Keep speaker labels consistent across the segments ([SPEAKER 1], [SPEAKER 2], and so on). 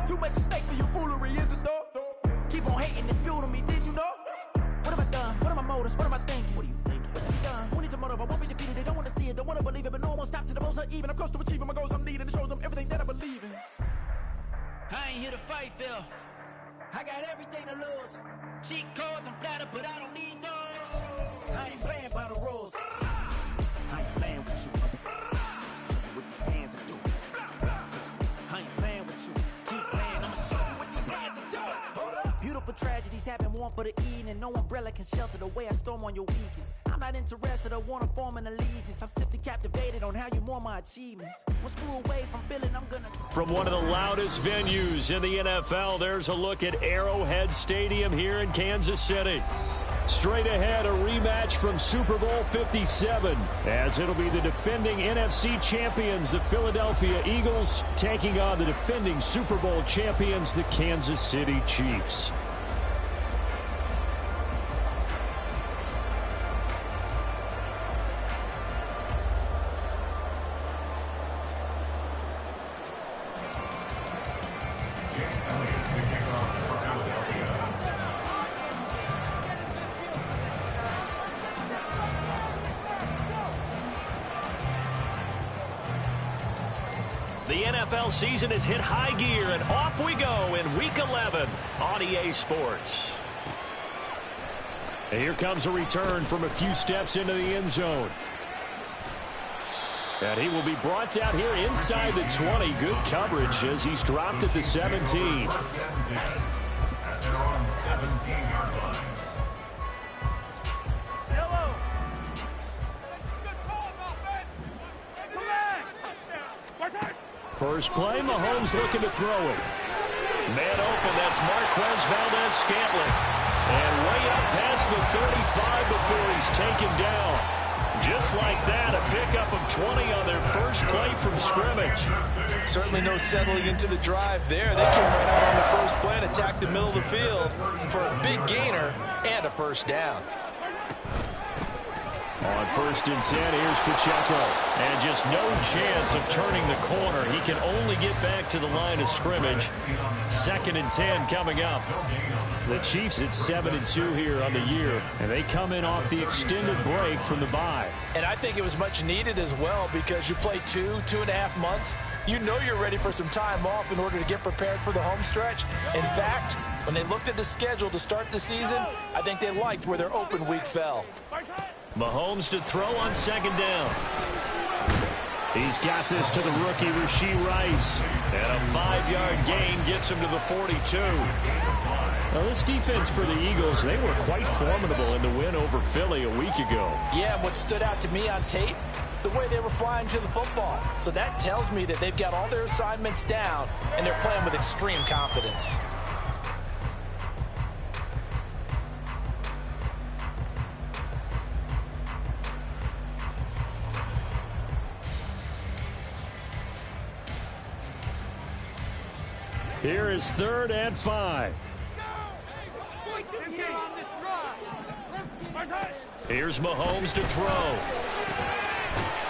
[SPEAKER 1] Too much at stake for your foolery, is it though? Keep on hating, it's fuel to me, did you know? What have I done? What are my motives? What am I thinking? What are you thinking? What's to be done? Who needs a motive? I won't be defeated. They don't want to see it, don't want to believe it, but no one will stop to the most uneven. I'm close to achieving my goals. I'm needing to show them everything that I believe in.
[SPEAKER 2] I ain't here to fight, Phil.
[SPEAKER 1] I got everything to lose.
[SPEAKER 2] Cheat codes, I'm flattered, but I don't need those.
[SPEAKER 1] I ain't playing by the rules. I ain't playing with you. Show you what these hands are doing. I ain't playing with you. Keep playing, I'ma show you what these hands are doing. Hold up. Beautiful tragedies happen, one for the evening. No umbrella can shelter the way I storm on your weekends. I'm not interested, I wanna form an allegiance. I'm simply captivated on how you mourn my achievements. One screw away from feeling I'm gonna...
[SPEAKER 3] From one of the loudest venues in the NFL, there's a look at Arrowhead Stadium here in Kansas City. Straight ahead, a rematch from Super Bowl 57, as it'll be the defending NFC champions, the Philadelphia Eagles, taking on the defending Super Bowl champions, the Kansas City Chiefs. The NFL season has hit high gear, and off we go in Week 11 on EA Sports. And here comes a return from a few steps into the end zone. And he will be brought down here inside the 20. Good coverage as he's dropped at the 17.
[SPEAKER 4] At their own 17-yard line.
[SPEAKER 3] First play, Mahomes looking to throw it. Man open, that's Marquez Valdez-Scantling. And way up past the 35 before he's taken down. Just like that, a pickup of 20 on their first play from scrimmage.
[SPEAKER 5] Certainly no settling into the drive there. They came right out on the first play and attacked the middle of the field for a big gainer and a first down.
[SPEAKER 3] On 1st and 10, here's Pacheco. And just no chance of turning the corner. He can only get back to the line of scrimmage. 2nd and 10 coming up. The Chiefs at 7-2 here on the year. And they come in off the extended break from the bye.
[SPEAKER 5] And I think it was much needed as well because you play 2.5 months. You know you're ready for some time off in order to get prepared for the home stretch. In fact, when they looked at the schedule to start the season, I think they liked where their open week fell.
[SPEAKER 3] Mahomes to throw on 2nd down. He's got this to the rookie, Rashee Rice. And a 5-yard gain gets him to the 42. Now, this defense for the Eagles, they were quite formidable in the win over Philly a week ago.
[SPEAKER 5] Yeah, and what stood out to me on tape, the way they were flying to the football. So that tells me that they've got all their assignments down, and they're playing with extreme confidence.
[SPEAKER 3] Here is 3rd and 5. Here's Mahomes to throw.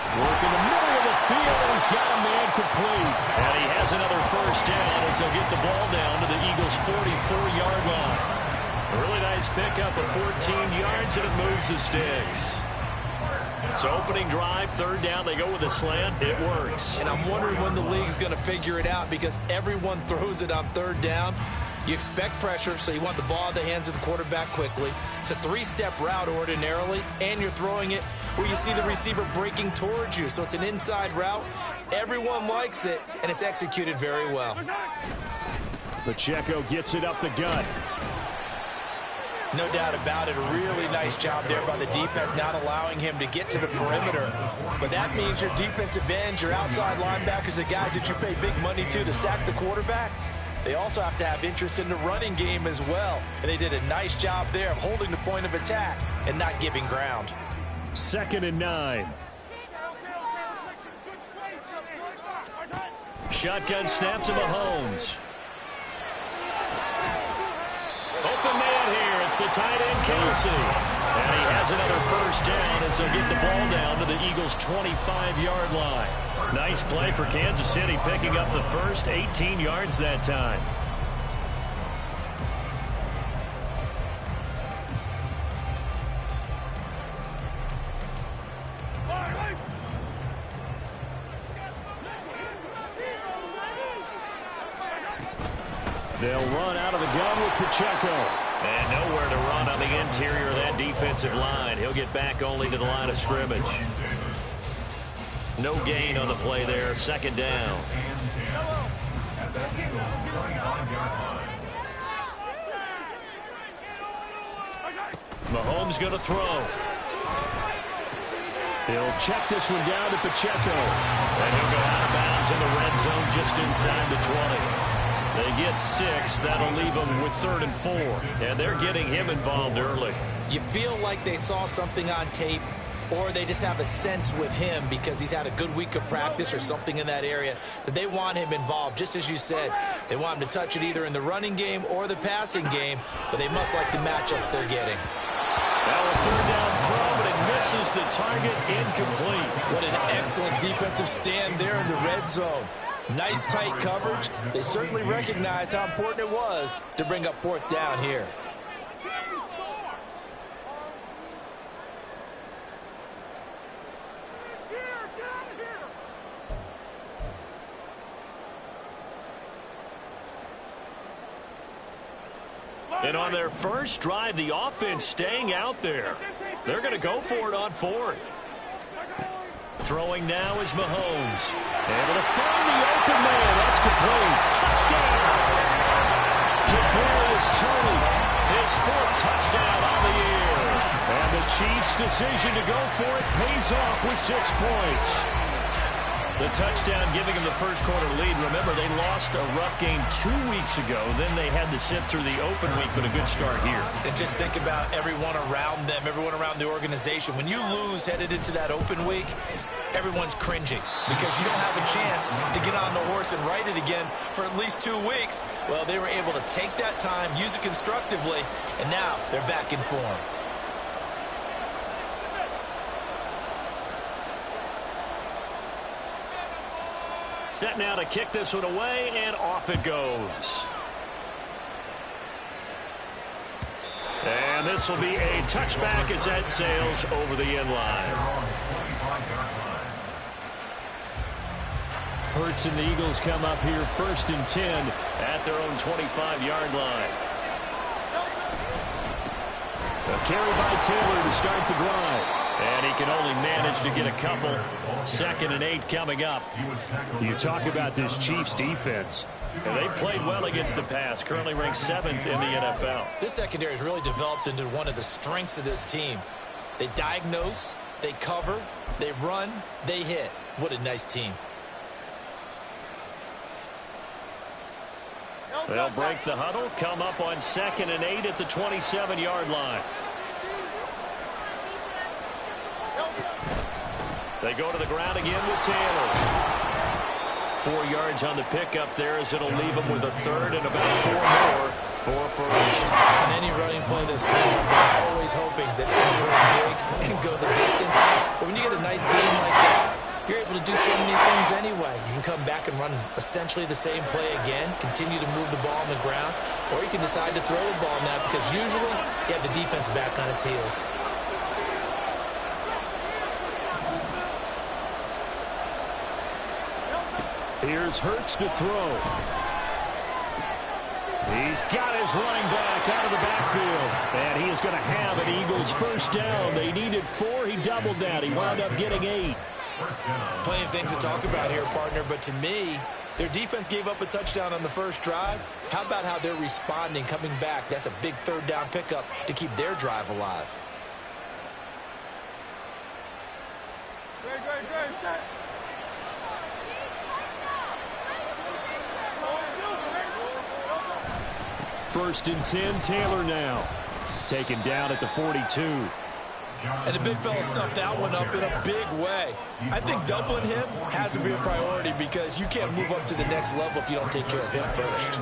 [SPEAKER 3] Work in the middle of the field, and he's got a man complete. And he has another first down as he'll get the ball down to the Eagles' 44-yard line. A really nice pickup of 14 yards, and it moves the sticks. So opening drive, 3rd down, they go with a slant. It works.
[SPEAKER 5] And I'm wondering when the league's going to figure it out because everyone throws it on 3rd down. You expect pressure, so you want the ball in the hands of the quarterback quickly. It's a 3-step route ordinarily, and you're throwing it where you see the receiver breaking towards you. So it's an inside route. Everyone likes it, and it's executed very well.
[SPEAKER 3] Pacheco gets it up the gut.
[SPEAKER 5] No doubt about it. A really nice job there by the defense, not allowing him to get to the perimeter. But that means your defensive ends, your outside linebackers, the guys that you pay big money to sack the quarterback, they also have to have interest in the running game as well. And they did a nice job there of holding the point of attack and not giving ground.
[SPEAKER 3] 2nd and 9. Shotgun snap to Mahomes. Open man here. It's the tight end, Kelsey. And he has another first down as they'll get the ball down to the Eagles' 25-yard line. Nice play for Kansas City, picking up the first, 18 yards that time. They'll run out of the gun with Pacheco. And nowhere to run on the interior of that defensive line. He'll get back only to the line of scrimmage. No gain on the play there. Second down. Mahomes going to throw. He'll check this one down to Pacheco. And he'll go out of bounds in the red zone just inside the 20. They get 6. That'll leave them with 3rd and 4. And they're getting him involved early.
[SPEAKER 5] You feel like they saw something on tape, or they just have a sense with him because he's had a good week of practice or something in that area that they want him involved. Just as you said, they want him to touch it either in the running game or the passing game, but they must like the matchups they're getting.
[SPEAKER 3] Now a 3rd down throw, but it misses the target, incomplete.
[SPEAKER 5] What an excellent defensive stand there in the red zone. Nice tight coverage. They certainly recognized how important it was to bring up 4th down here.
[SPEAKER 3] And on their first drive, the offense staying out there. They're going to go for it on 4th. Throwing now is Mahomes. Able to find the open man. That's complete. Touchdown! Kadarius Toney, his 4th touchdown on the year. And the Chiefs' decision to go for it pays off with 6 points. The touchdown giving them the first quarter lead. Remember, they lost a rough game 2 weeks ago. Then they had to sit through the open week, but a good start here.
[SPEAKER 5] And just think about everyone around them, everyone around the organization. When you lose headed into that open week, everyone's cringing because you don't have a chance to get on the horse and ride it again for at least 2 weeks. Well, they were able to take that time, use it constructively, and now they're back in form.
[SPEAKER 3] Set now to kick this one away, and off it goes. And this will be a touchback as that sails over the end line. Hurts and the Eagles come up here 1st and 10 at their own 25-yard line. A carry by Taylor to start the drive. And he can only manage to get a couple. 2nd and 8 coming up. You talk about this Chiefs defense. And they've played well against the pass. Currently ranked 7th in the NFL.
[SPEAKER 5] This secondary has really developed into one of the strengths of this team. They diagnose, they cover, they run, they hit. What a nice team.
[SPEAKER 3] They'll break the huddle, come up on 2nd and 8 at the 27-yard line. They go to the ground again with Taylor. 4 yards on the pickup there as it'll leave them with a 3rd and about 4 more for first.
[SPEAKER 5] On any running play this game, they're always hoping that it's going to go big and go the distance. But when you get a nice game like that, you're able to do so many things anyway. You can come back and run essentially the same play again, continue to move the ball on the ground, or you can decide to throw the ball now because usually you have the defense back on its heels.
[SPEAKER 3] Here's Hurts to throw. He's got his running back out of the backfield. And he is going to have an Eagles first down. They needed 4. He doubled that. He wound up getting 8.
[SPEAKER 5] Plenty of things to talk about here, partner, but to me, their defense gave up a touchdown on the first drive. How about how they're responding, coming back? That's a big 3rd down pickup to keep their drive alive.
[SPEAKER 3] First and 10, Taylor now. Taken down at the 42.
[SPEAKER 5] And the big fella stuffed that one up in a big way. I think doubling him has to be a priority because you can't move up to the next level if you don't take care of him first.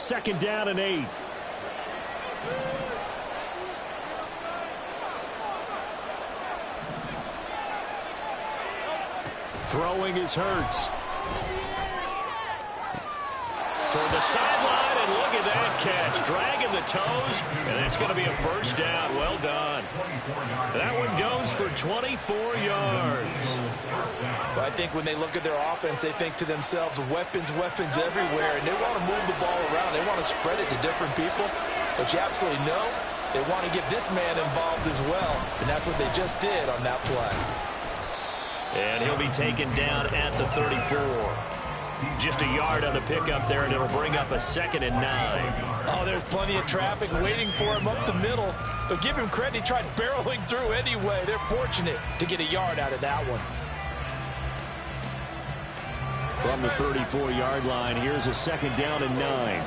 [SPEAKER 3] 2nd down and 8. Throwing is Hurts. Toward the sideline, and look at that catch. Dragging the toes, and it's going to be a 1st down. Well done. That one goes for 24 yards.
[SPEAKER 5] But I think when they look at their offense, they think to themselves, weapons, weapons everywhere, and they want to move the ball around. They want to spread it to different people. But you absolutely know they want to get this man involved as well, and that's what they just did on that play.
[SPEAKER 3] And he'll be taken down at the 34. Just a yard on the pickup there, and it'll bring up a 2nd and 9.
[SPEAKER 5] Oh, there's plenty of traffic waiting for him up the middle. But give him credit, he tried barreling through anyway. They're fortunate to get a yard out of that one.
[SPEAKER 3] From the 34-yard line, here's a 2nd down and 9.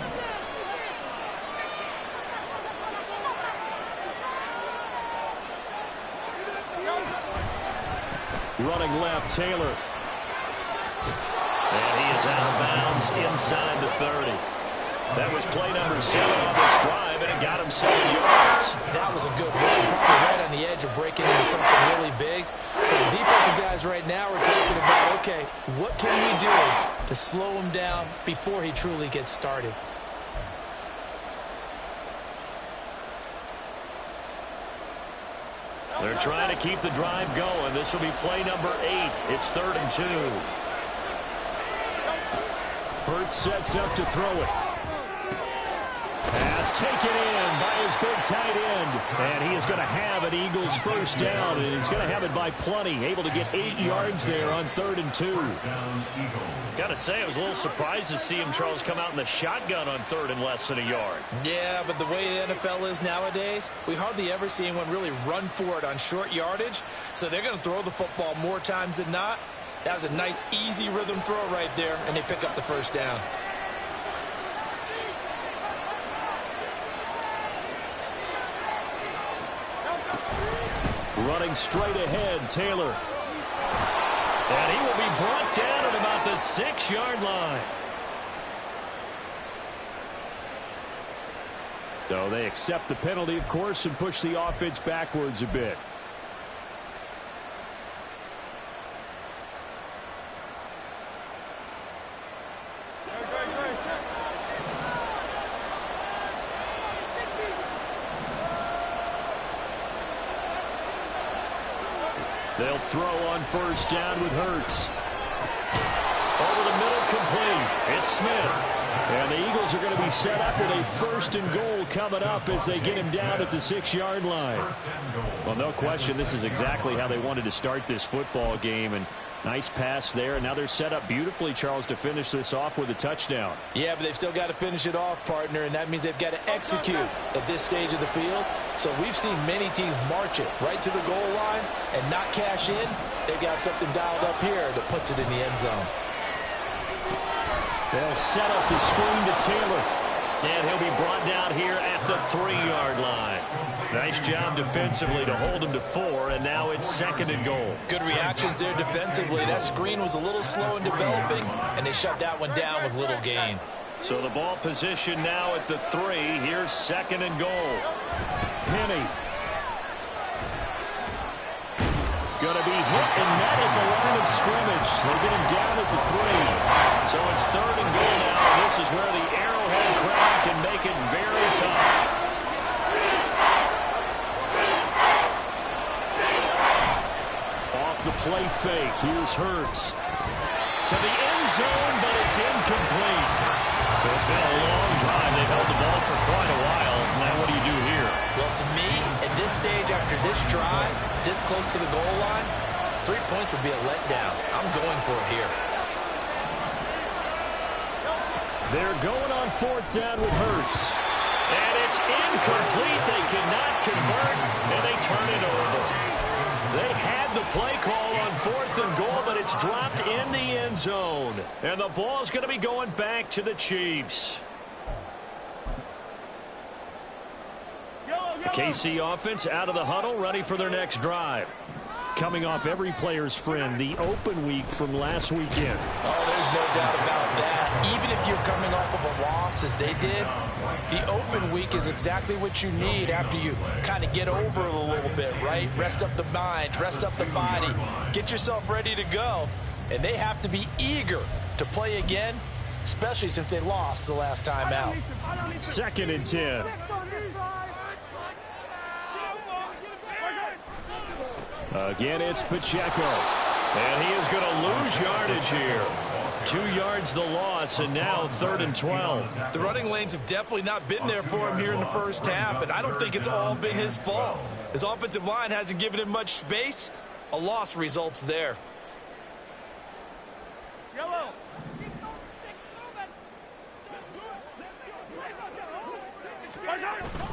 [SPEAKER 3] Running left, Taylor. And he is out of bounds inside the 30. That was play number 7 on this drive, and it got him 7 yards.
[SPEAKER 5] That was a good run, probably right on the edge of breaking into something really big. So the defensive guys right now are talking about, okay, what can we do to slow him down before he truly gets started?
[SPEAKER 3] They're trying to keep the drive going. This will be play number 8. It's 3rd and 2. Hurts sets up to throw it. Pass taken in by his big tight end. And he is going to have an Eagles 1st down, and he's going to have it by plenty. Able to get 8 yards there on 3rd and 2. Got to say, I was a little surprised to see him, Charles, come out in the shotgun on 3rd and less than a yard.
[SPEAKER 5] Yeah, but the way the NFL is nowadays, we hardly ever see anyone really run for it on short yardage. So they're going to throw the football more times than not. That was a nice, easy rhythm throw right there, and they pick up the 1st down.
[SPEAKER 3] Running straight ahead, Taylor. And he will be brought down at about the 6-yard line. So they accept the penalty, of course, and push the offense backwards a bit. They'll throw on 1st down with Hurts. Over the middle, complete. It's Smith. And the Eagles are going to be set up with a 1st and goal coming up as they get him down at the 6-yard line. Well, no question, this is exactly how they wanted to start this football game. And nice pass there. And now they're set up beautifully, Charles, to finish this off with a touchdown.
[SPEAKER 5] Yeah, but they've still got to finish it off, partner, and that means they've got to execute at this stage of the field. So we've seen many teams march it right to the goal line and not cash in. They've got something dialed up here that puts it in the end zone.
[SPEAKER 3] They'll set up the screen to Taylor. And he'll be brought down here at the 3-yard line. Nice job defensively to hold him to 4, and now it's 2nd and goal.
[SPEAKER 5] Good reactions there defensively. That screen was a little slow in developing, and they shut that one down with little gain.
[SPEAKER 3] So the ball position now at the 3. Here's 2nd and goal. Penny. Going to be hit and met at the line of scrimmage. They get him down at the 3. So it's 3rd and goal now, and this is where the Arrowhead crowd can make it very tough. Off the play fake, here's Hurts. To the end zone, but it's incomplete. So it's been a long drive. They've held the ball for quite a while. Now what do you do here?
[SPEAKER 5] Well, to me, at this stage after this drive, this close to the goal line, 3 points would be a letdown. I'm going for it here.
[SPEAKER 3] They're going on 4th down with Hurts. And it's incomplete. They cannot convert, and they turn it over. They had the play call on 4th and goal, but it's dropped in the end zone. And the ball's going to be going back to the Chiefs. The KC offense out of the huddle, ready for their next drive. Coming off every player's friend, the open week from last weekend.
[SPEAKER 5] Oh, there's no doubt about that. Even if you're coming off of a loss, loss as they did, the open week is exactly what you need after you kind of get over it a little bit, right? Rest up the mind, rest up the body, get yourself ready to go. And they have to be eager to play again, especially since they lost the last time out.
[SPEAKER 3] 2nd and 10. Again, it's Pacheco. And he is going to lose yardage here. 2 yards the loss, and now 3rd and 12.
[SPEAKER 5] The running lanes have definitely not been there for him here in the first half, and I don't think it's all been his fault. His offensive line hasn't given him much space. A loss results there.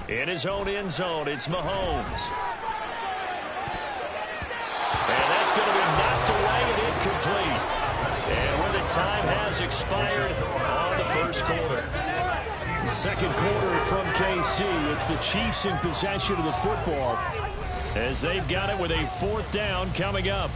[SPEAKER 3] In his own end zone, it's Mahomes. And that's going to be knocked away and incomplete. And when the time has expired on the first quarter. 2nd quarter from KC. It's the Chiefs in possession of the football as they've got it with a 4th down coming up.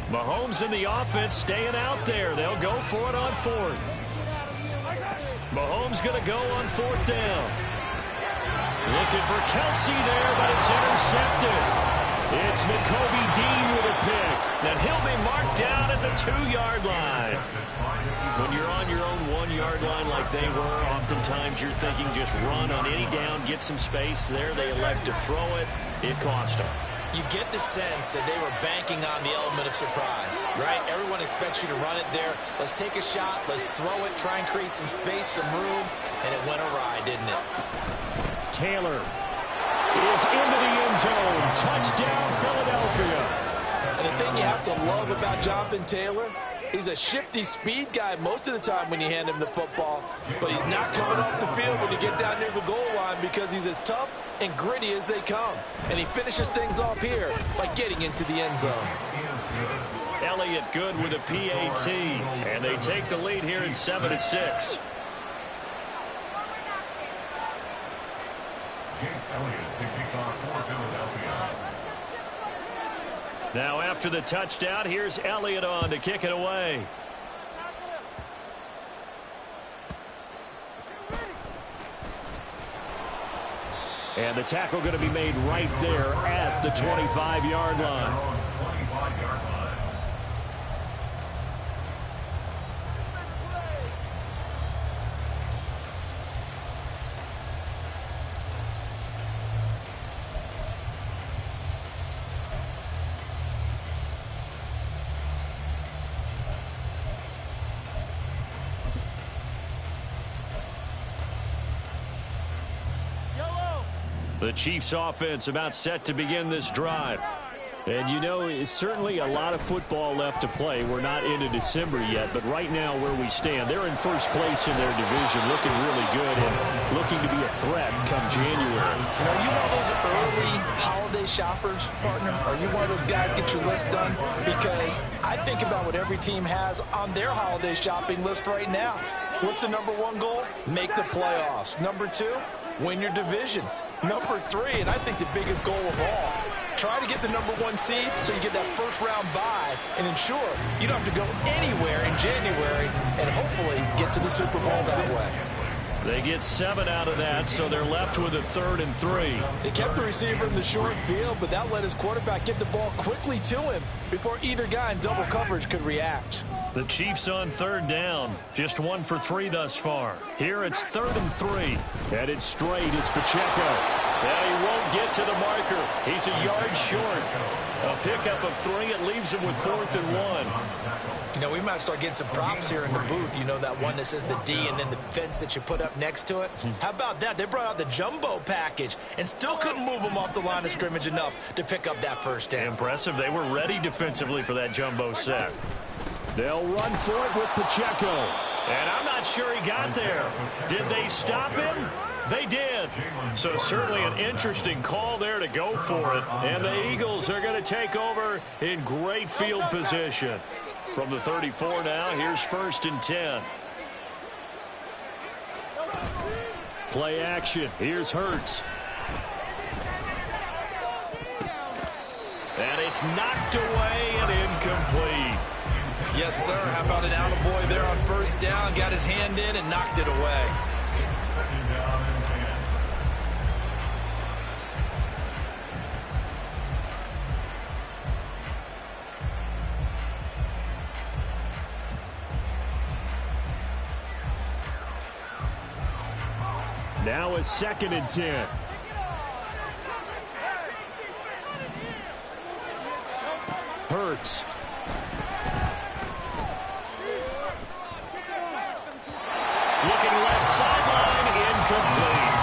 [SPEAKER 3] Mahomes in the offense staying out there. They'll go for it on 4th. Mahomes going to go on 4th down. Looking for Kelsey there, but it's intercepted. It's Nakobe Dean with a pick. And he'll be marked down at the 2-yard line. When you're on your own 1-yard line like they were, oftentimes you're thinking just run on any down, get some space. There they elect to throw it. It cost them.
[SPEAKER 5] You get the sense that they were banking on the element of surprise, right? Everyone expects you to run it there. Let's take a shot. Let's throw it. Try and create some space, some room. And it went awry, didn't it?
[SPEAKER 3] Taylor is into the end zone. Touchdown, Philadelphia.
[SPEAKER 5] And the thing you have to love about Jonathan Taylor, he's a shifty speed guy most of the time when you hand him the football. But he's not coming off the field when you get down near the goal line because he's as tough and gritty as they come. And he finishes things off here by getting into the end zone.
[SPEAKER 3] Elliott good with a PAT. And they take the lead here in 7-6. Now after the touchdown, here's Elliott on to kick it away. And the tackle going to be made right there at the 25-yard line. The Chiefs offense about set to begin this drive. And you know, it's certainly a lot of football left to play. We're not into December yet, but right now where we stand, they're in first place in their division, looking really good and looking to be a threat come January.
[SPEAKER 5] And are you one of those early holiday shoppers, partner? Are you one of those guys get your list done? Because I think about what every team has on their holiday shopping list right now. What's the #1 goal? Make the playoffs. #2, win your division. #3, and I think the biggest goal of all, try to get the #1 seed so you get that first-round bye and ensure you don't have to go anywhere in January and hopefully get to the Super Bowl that way.
[SPEAKER 3] They get 7 out of that, so they're left with a 3rd and 3.
[SPEAKER 5] They kept the receiver in the short field, but that let his quarterback get the ball quickly to him before either guy in double coverage could react.
[SPEAKER 3] The Chiefs on 3rd down. Just 1 for 3 thus far. Here it's 3rd and 3. And it's straight. It's Pacheco. And he won't get to the marker. He's a yard short. A pickup of 3. It leaves him with 4th and 1.
[SPEAKER 5] You know, we might start getting some props here in the booth. You know, that one that says the D and then the fence that you put up next to it? How about that? They brought out the jumbo package and still couldn't move them off the line of scrimmage enough to pick up that first down.
[SPEAKER 3] Impressive. They were ready defensively for that jumbo set. They'll run for it with Pacheco. And I'm not sure he got there. Did they stop him? They did. So certainly an interesting call there to go for it. And the Eagles are going to take over in great field position. From the 34 now, here's 1st and 10. Play action. Here's Hurts. And it's knocked away and incomplete.
[SPEAKER 5] Yes, sir. How about an attaboy there on 1st down? Got his hand in and knocked it away.
[SPEAKER 3] Now a 2nd and 10. Hurts. Looking left sideline, incomplete.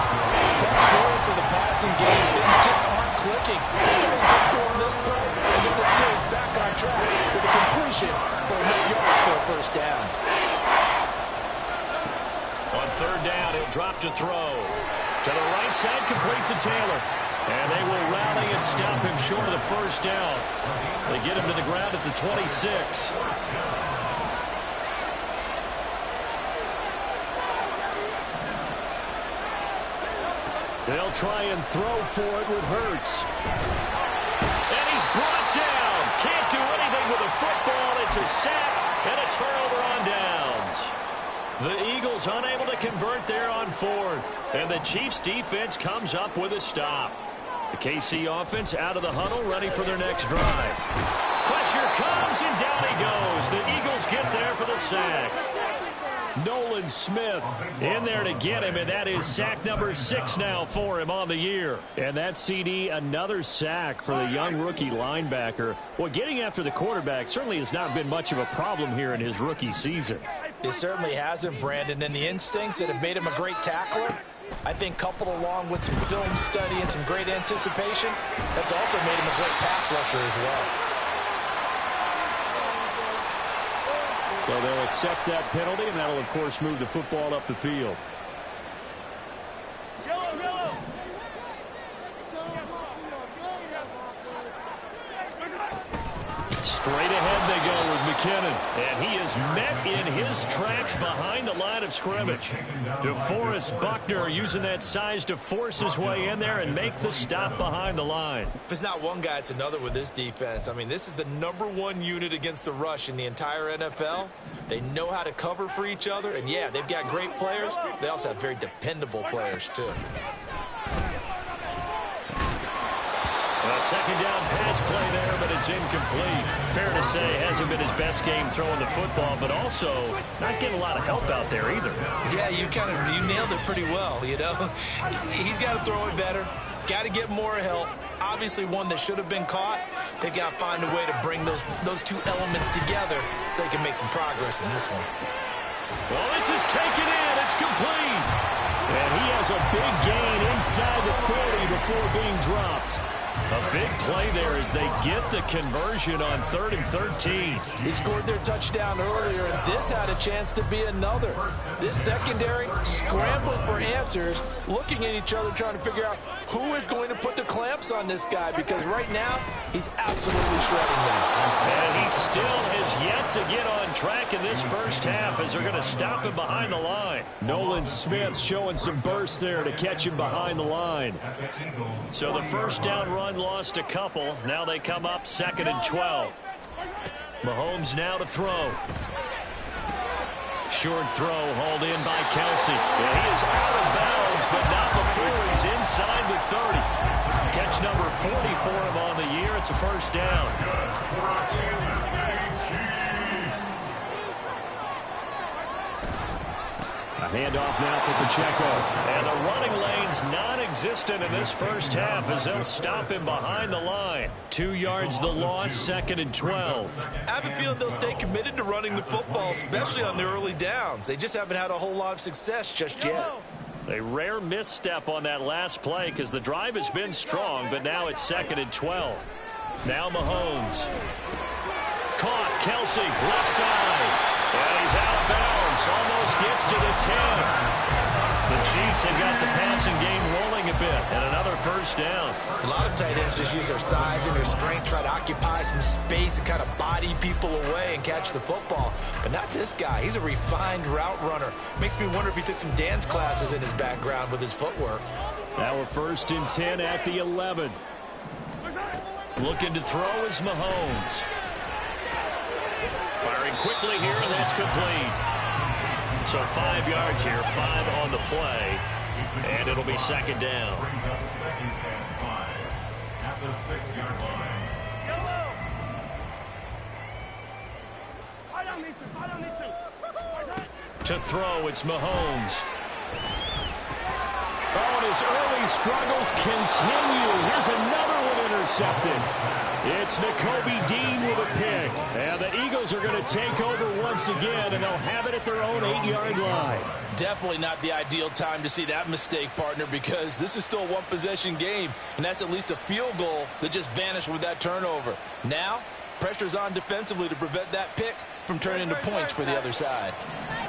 [SPEAKER 5] Tough source of the passing game. Things just aren't clicking. Everything to him this play and get the series back on track with a completion for no yards for a 1st down.
[SPEAKER 3] On 3rd down, he'll drop to throw. To the right side, complete to Taylor. And they will rally and stop him short of the 1st down. They get him to the ground at the 26. They'll try and throw for it with Hurts. And he's brought down. Can't do anything with a football. It's a sack and a turnover on downs. The Eagles unable to convert there on 4th. And the Chiefs defense comes up with a stop. The KC offense out of the huddle, ready for their next drive. Pressure comes, and down he goes. The Eagles get there for the sack. Nolan Smith in there to get him, and that is sack number 6 now for him on the year. And that CD, another sack for the young rookie linebacker. Well, getting after the quarterback certainly has not been much of a problem here in his rookie season.
[SPEAKER 5] It certainly hasn't, Brandon, and the instincts that have made him a great tackler, I think coupled along with some film study and some great anticipation, that's also made him a great pass rusher as well.
[SPEAKER 3] So they'll accept that penalty, and that'll, of course, move the football up the field. Straight ahead they go with McKinnon. And he is met in his tracks behind the line of scrimmage. DeForest Buckner using that size to force his way in there and make the stop behind the line.
[SPEAKER 5] If it's not one guy, it's another with this defense. I mean, this is the #1 unit against the rush in the entire NFL. They know how to cover for each other. And, yeah, they've got great players. They also have very dependable players, too.
[SPEAKER 3] A 2nd down pass play there, but it's incomplete. Fair to say, hasn't been his best game throwing the football, but also not getting a lot of help out there either.
[SPEAKER 5] Yeah, you nailed it pretty well, you know. He's got to throw it better. Got to get more help. Obviously one that should have been caught. They've got to find a way to bring those two elements together so they can make some progress in this one.
[SPEAKER 3] Well, this is taken in. It's complete. And he has a big gain inside the 40 before being dropped. A big play there as they get the conversion on 3rd and 13.
[SPEAKER 5] He scored their touchdown earlier, and this had a chance to be another. This secondary scrambling for answers, looking at each other, trying to figure out who is going to put the clamps on this guy, because right now he's absolutely shredding them.
[SPEAKER 3] And he still has yet to get on track in this 1st half as they're going to stop him behind the line. Nolan Smith showing some burst there to catch him behind the line. So the 1st down run lost a couple. Now they come up 2nd and 12. Mahomes now to throw. Short throw hauled in by Kelsey. And he is out of bounds, but not before he's inside the 30. Catch number 40 for him on the year. It's a 1st down. A handoff now for Pacheco. And the running lane's non-existent in this 1st half as they'll stop him behind the line. 2 yards the loss, 2nd and 12.
[SPEAKER 5] I have a feeling they'll stay committed to running the football, especially on their early downs. They just haven't had a whole lot of success just yet.
[SPEAKER 3] A rare misstep on that last play because the drive has been strong, but now it's 2nd and 12. Now Mahomes. Caught, Kelsey, left side. And he's out of bounds. Almost gets to the 10. The Chiefs offense. They've got the passing game rolling a bit, and another first down.
[SPEAKER 5] A lot of tight ends just use their size and their strength, try to occupy some space and kind of body people away and catch the football. But not this guy. He's a refined route runner. Makes me wonder if he took some dance classes in his background with his footwork.
[SPEAKER 3] Now a 1st and 10 at the 11. Looking to throw is Mahomes. Firing quickly here, and that's complete. So 5 yards here, 5 on the play, and it'll be 2nd down.
[SPEAKER 4] Brings up 2nd and 5 at the 6-yard line.
[SPEAKER 3] To throw, it's Mahomes. Oh, and his early struggles continue. Here's another one intercepted. It's Nakobe Dean with a pick. And the Eagles are going to take over once again, and they'll have it at their own 8-yard line.
[SPEAKER 5] Definitely not the ideal time to see that mistake, partner, because this is still a one-possession game, and that's at least a field goal that just vanished with that turnover. Now, pressure's on defensively to prevent that pick from turning into points for the other side.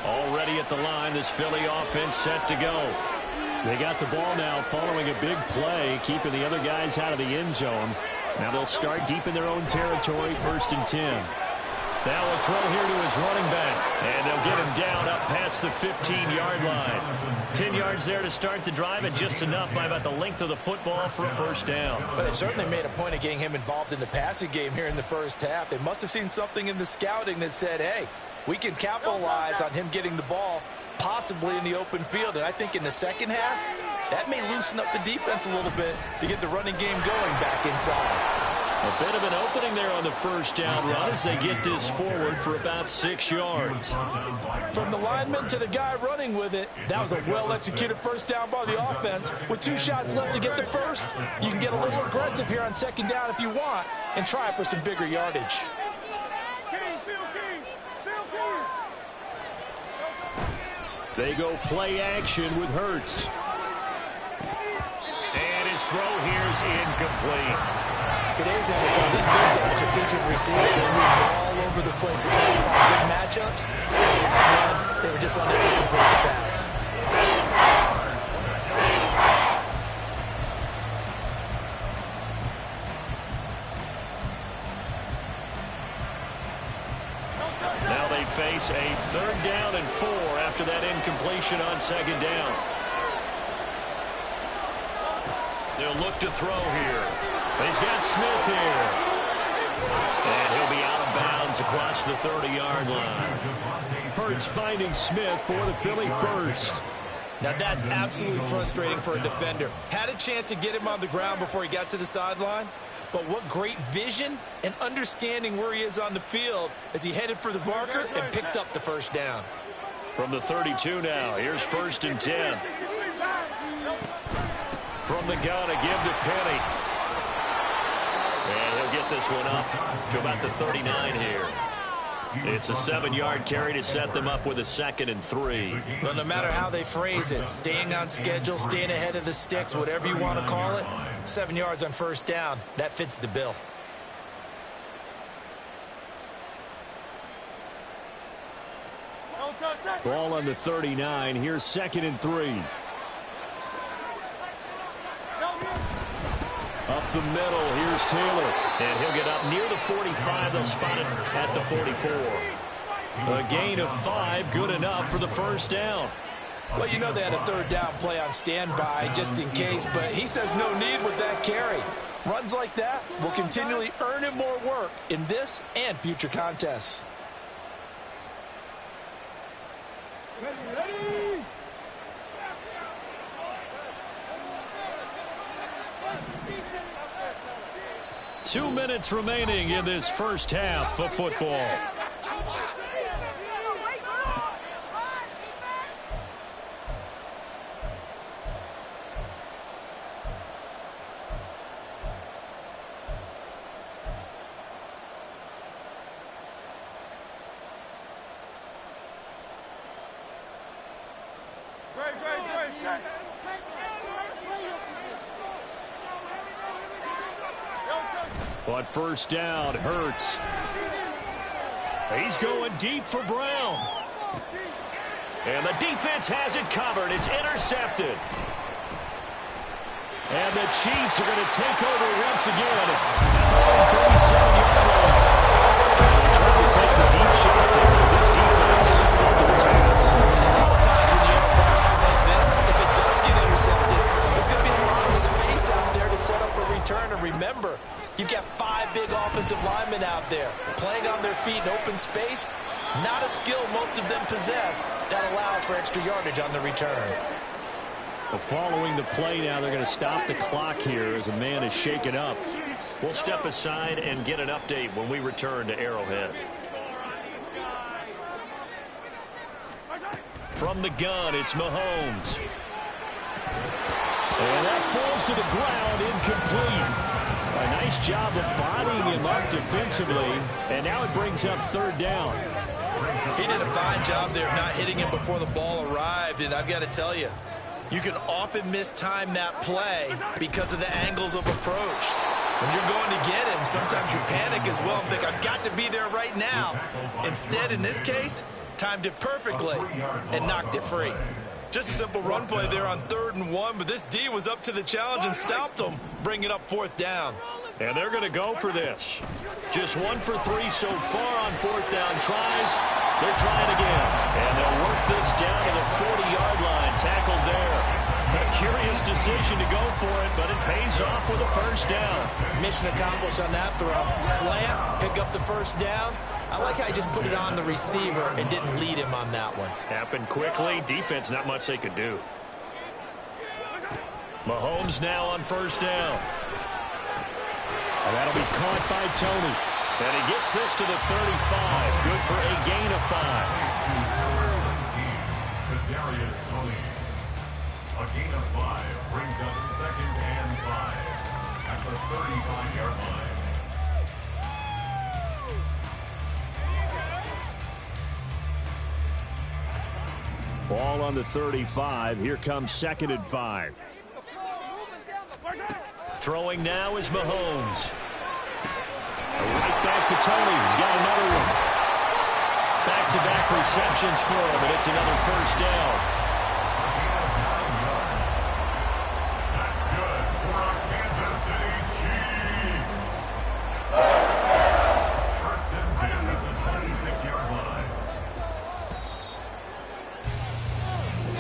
[SPEAKER 3] Already at the line, this Philly offense set to go. They got the ball now following a big play, keeping the other guys out of the end zone. Now they'll start deep in their own territory, 1st and 10. Now a throw here to his running back, and they'll get him down up past the 15-yard line. 10 yards there to start the drive, and just enough by about the length of the football for a 1st down.
[SPEAKER 5] But they've certainly made a point of getting him involved in the passing game here in the 1st half. They must have seen something in the scouting that said, hey, we can capitalize on him getting the ball possibly in the open field. And I think in the 2nd half, that may loosen up the defense a little bit to get the running game going back inside.
[SPEAKER 3] A bit of an opening there on the 1st down run as they get this forward for about 6 yards.
[SPEAKER 5] From the lineman to the guy running with it, that was a well-executed 1st down by the offense. With 2 shots left to get the first, you can get a little aggressive here on 2nd down if you want and try for some bigger yardage.
[SPEAKER 3] They go play action with Hurts. And his throw here is incomplete.
[SPEAKER 5] Today's NFL, these big guys are featured receivers. They move all over the place to try to find good matchups. If they had one, they were just unable to complete the pass.
[SPEAKER 3] Now they face a 3rd down and 4 after that incompletion on 2nd down. They'll look to throw here. He's got Smith here. And he'll be out of bounds across the 30-yard line. Hurts finding Smith for the Philly 1st.
[SPEAKER 5] Now that's absolutely frustrating for a defender. Had a chance to get him on the ground before he got to the sideline, but what great vision and understanding where he is on the field as he headed for the marker and picked up the 1st down.
[SPEAKER 3] From the 32 now, here's 1st and 10. From the gun, a give to Penny. And he'll get this one up to about the 39 here. It's a 7-yard carry to set them up with a 2nd and 3.
[SPEAKER 5] Well, no matter how they phrase it, staying on schedule, staying ahead of the sticks, whatever you want to call it, 7 yards on 1st down, that fits the bill.
[SPEAKER 3] Ball on the 39. Here's 2nd and 3. Up the middle, here's Taylor. And he'll get up near the 45. They'll spot it at the 44. A gain of 5, good enough for the 1st down.
[SPEAKER 5] Well, you know they had a 3rd down play on standby just in case, but he says no need with that carry. Runs like that will continually earn him more work in this and future contests.
[SPEAKER 2] Ready.
[SPEAKER 3] 2 minutes remaining in this 1st half of football. But 1st down, Hurts. He's going deep for Brown. And the defense has it covered. It's intercepted. And the Chiefs are going to take over once again at their own 37-yard line. They're trying to take the deep shot there with this defense up to the task.
[SPEAKER 5] A lot of times when you have a ball like this, if it does get intercepted, there's going to be a lot of space out there to set up a return. And remember, you've got 5 big offensive linemen out there playing on their feet in open space. Not a skill most of them possess that allows for extra yardage on the return.
[SPEAKER 3] Well, following the play now, they're going to stop the clock here as a man is shaken up. We'll step aside and get an update when we return to Arrowhead. From the gun, it's Mahomes. And that falls to the ground, incomplete. A nice job of bodying him up defensively, and now it brings up 3rd down.
[SPEAKER 5] He did a fine job there of not hitting him before the ball arrived, and I've got to tell you, you can often mistime that play because of the angles of approach. When you're going to get him, sometimes you panic as well and think, I've got to be there right now. Instead, in this case, timed it perfectly and knocked it free. Just a simple run play there on 3rd and 1, but this D was up to the challenge and stopped him, bringing up 4th down.
[SPEAKER 3] And they're going to go for this. Just 1 for 3 so far on 4th down tries. They're trying again. And they'll work this down to the 40-yard line. Tackled there. A curious decision to go for it, but it pays off with a 1st down.
[SPEAKER 5] Mission accomplished on that throw. Slant, pick up the 1st down. I like how he just put it on the receiver and didn't lead him on that one.
[SPEAKER 3] Happened quickly. Defense, not much they could do. Mahomes now on 1st down. And that'll be caught by Tony. And he gets this to the 35. Good for a gain of 5.
[SPEAKER 4] A gain of 5 brings up 2nd and 5 at the 35-yard line.
[SPEAKER 3] Ball on the 35. Here comes 2nd and 5. Throwing now is Mahomes. Right back to Tony. He's got another one. Back-to-back receptions for him, and it's another 1st down.
[SPEAKER 4] That's good for our Kansas City Chiefs. 1st and 10 at the 26-yard line.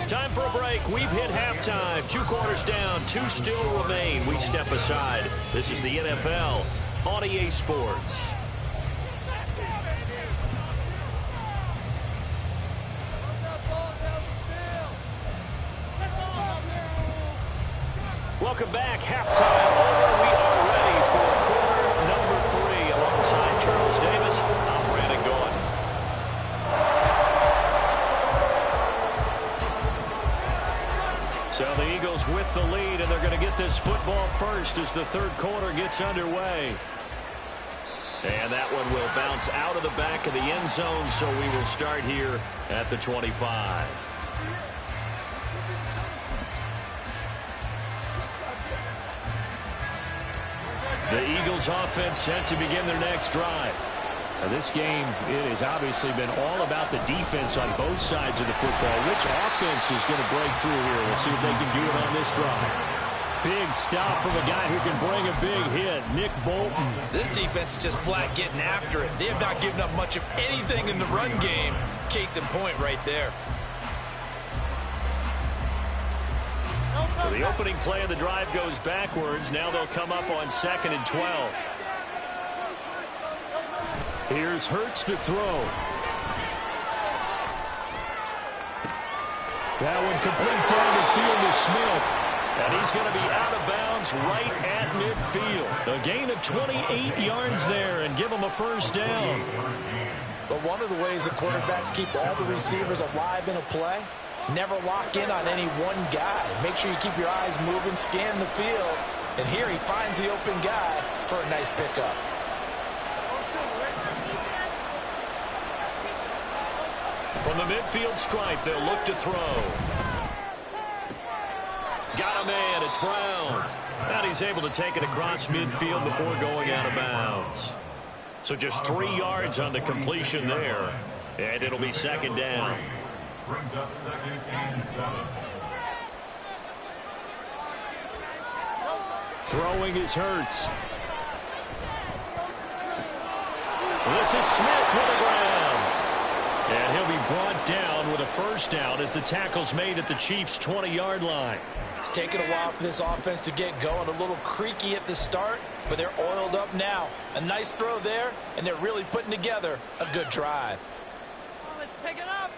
[SPEAKER 3] Time for a break. We've hit halftime. 2 quarters down. 2 still remain. We step aside. This is the NFL on EA Sports. Welcome back. Halftime over. We are ready for quarter number 3. Alongside Charles Davis, I'm Brandon Gaughan. So the Eagles with the lead, and they're going to get this football first as the 3rd quarter gets underway. And that one will bounce out of the back of the end zone, so we will start here at the 25. The Eagles offense set to begin their next drive. Now this game, it has obviously been all about the defense on both sides of the football. Which offense is going to break through here? We'll see if they can do it on this drive. Big stop from a guy who can bring a big hit, Nick Bolton.
[SPEAKER 5] This defense is just flat getting after it. They have not given up much of anything in the run game. Case in point right there.
[SPEAKER 3] So the opening play of the drive goes backwards. Now they'll come up on 2nd and 12. Here's Hurts to throw. That one complete down the field to Smith. And he's going to be out of bounds right at midfield. A gain of 28 yards there and give him a 1st down.
[SPEAKER 5] But one of the ways that quarterbacks keep all the receivers alive in a play, never lock in on any one guy. Make sure you keep your eyes moving, scan the field. And here he finds the open guy for a nice pickup.
[SPEAKER 3] From the midfield stripe, they'll look to throw. Got a man, it's Brown. And he's able to take it across midfield before going out of bounds. So just 3 yards on the completion there. And it'll be 2nd down.
[SPEAKER 4] Brings up 2nd and 7.
[SPEAKER 3] Throwing is Hurts. This is Smith with the ground. And he'll be brought down with a first down as the tackle's made at the Chiefs' 20-yard line.
[SPEAKER 5] It's taken a while for this offense to get going. A little creaky at the start, but they're oiled up now. A nice throw there, and they're really putting together a good drive.
[SPEAKER 2] Let's pick it up.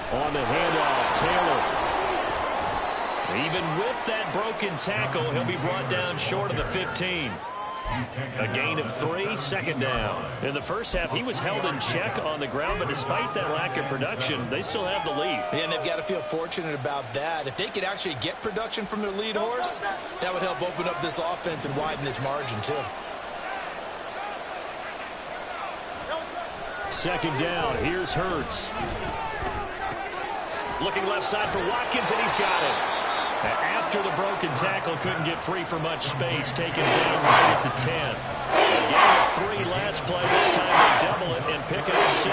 [SPEAKER 3] On the handoff, Taylor. Even with that broken tackle, he'll be brought down short of the 15. A gain of 3, 2nd down. In the first half, he was held in check on the ground, but despite that lack of production, they still have the lead.
[SPEAKER 5] And they've got to feel fortunate about that. If they could actually get production from their lead horse, that would help open up this offense and widen this margin, too.
[SPEAKER 3] 2nd down, here's Hurts. Looking left side for Watkins, and he's got it. After the broken tackle, couldn't get free for much space, taken down right at the 10. A gain of 3 last play. This time they double it and pick up 6.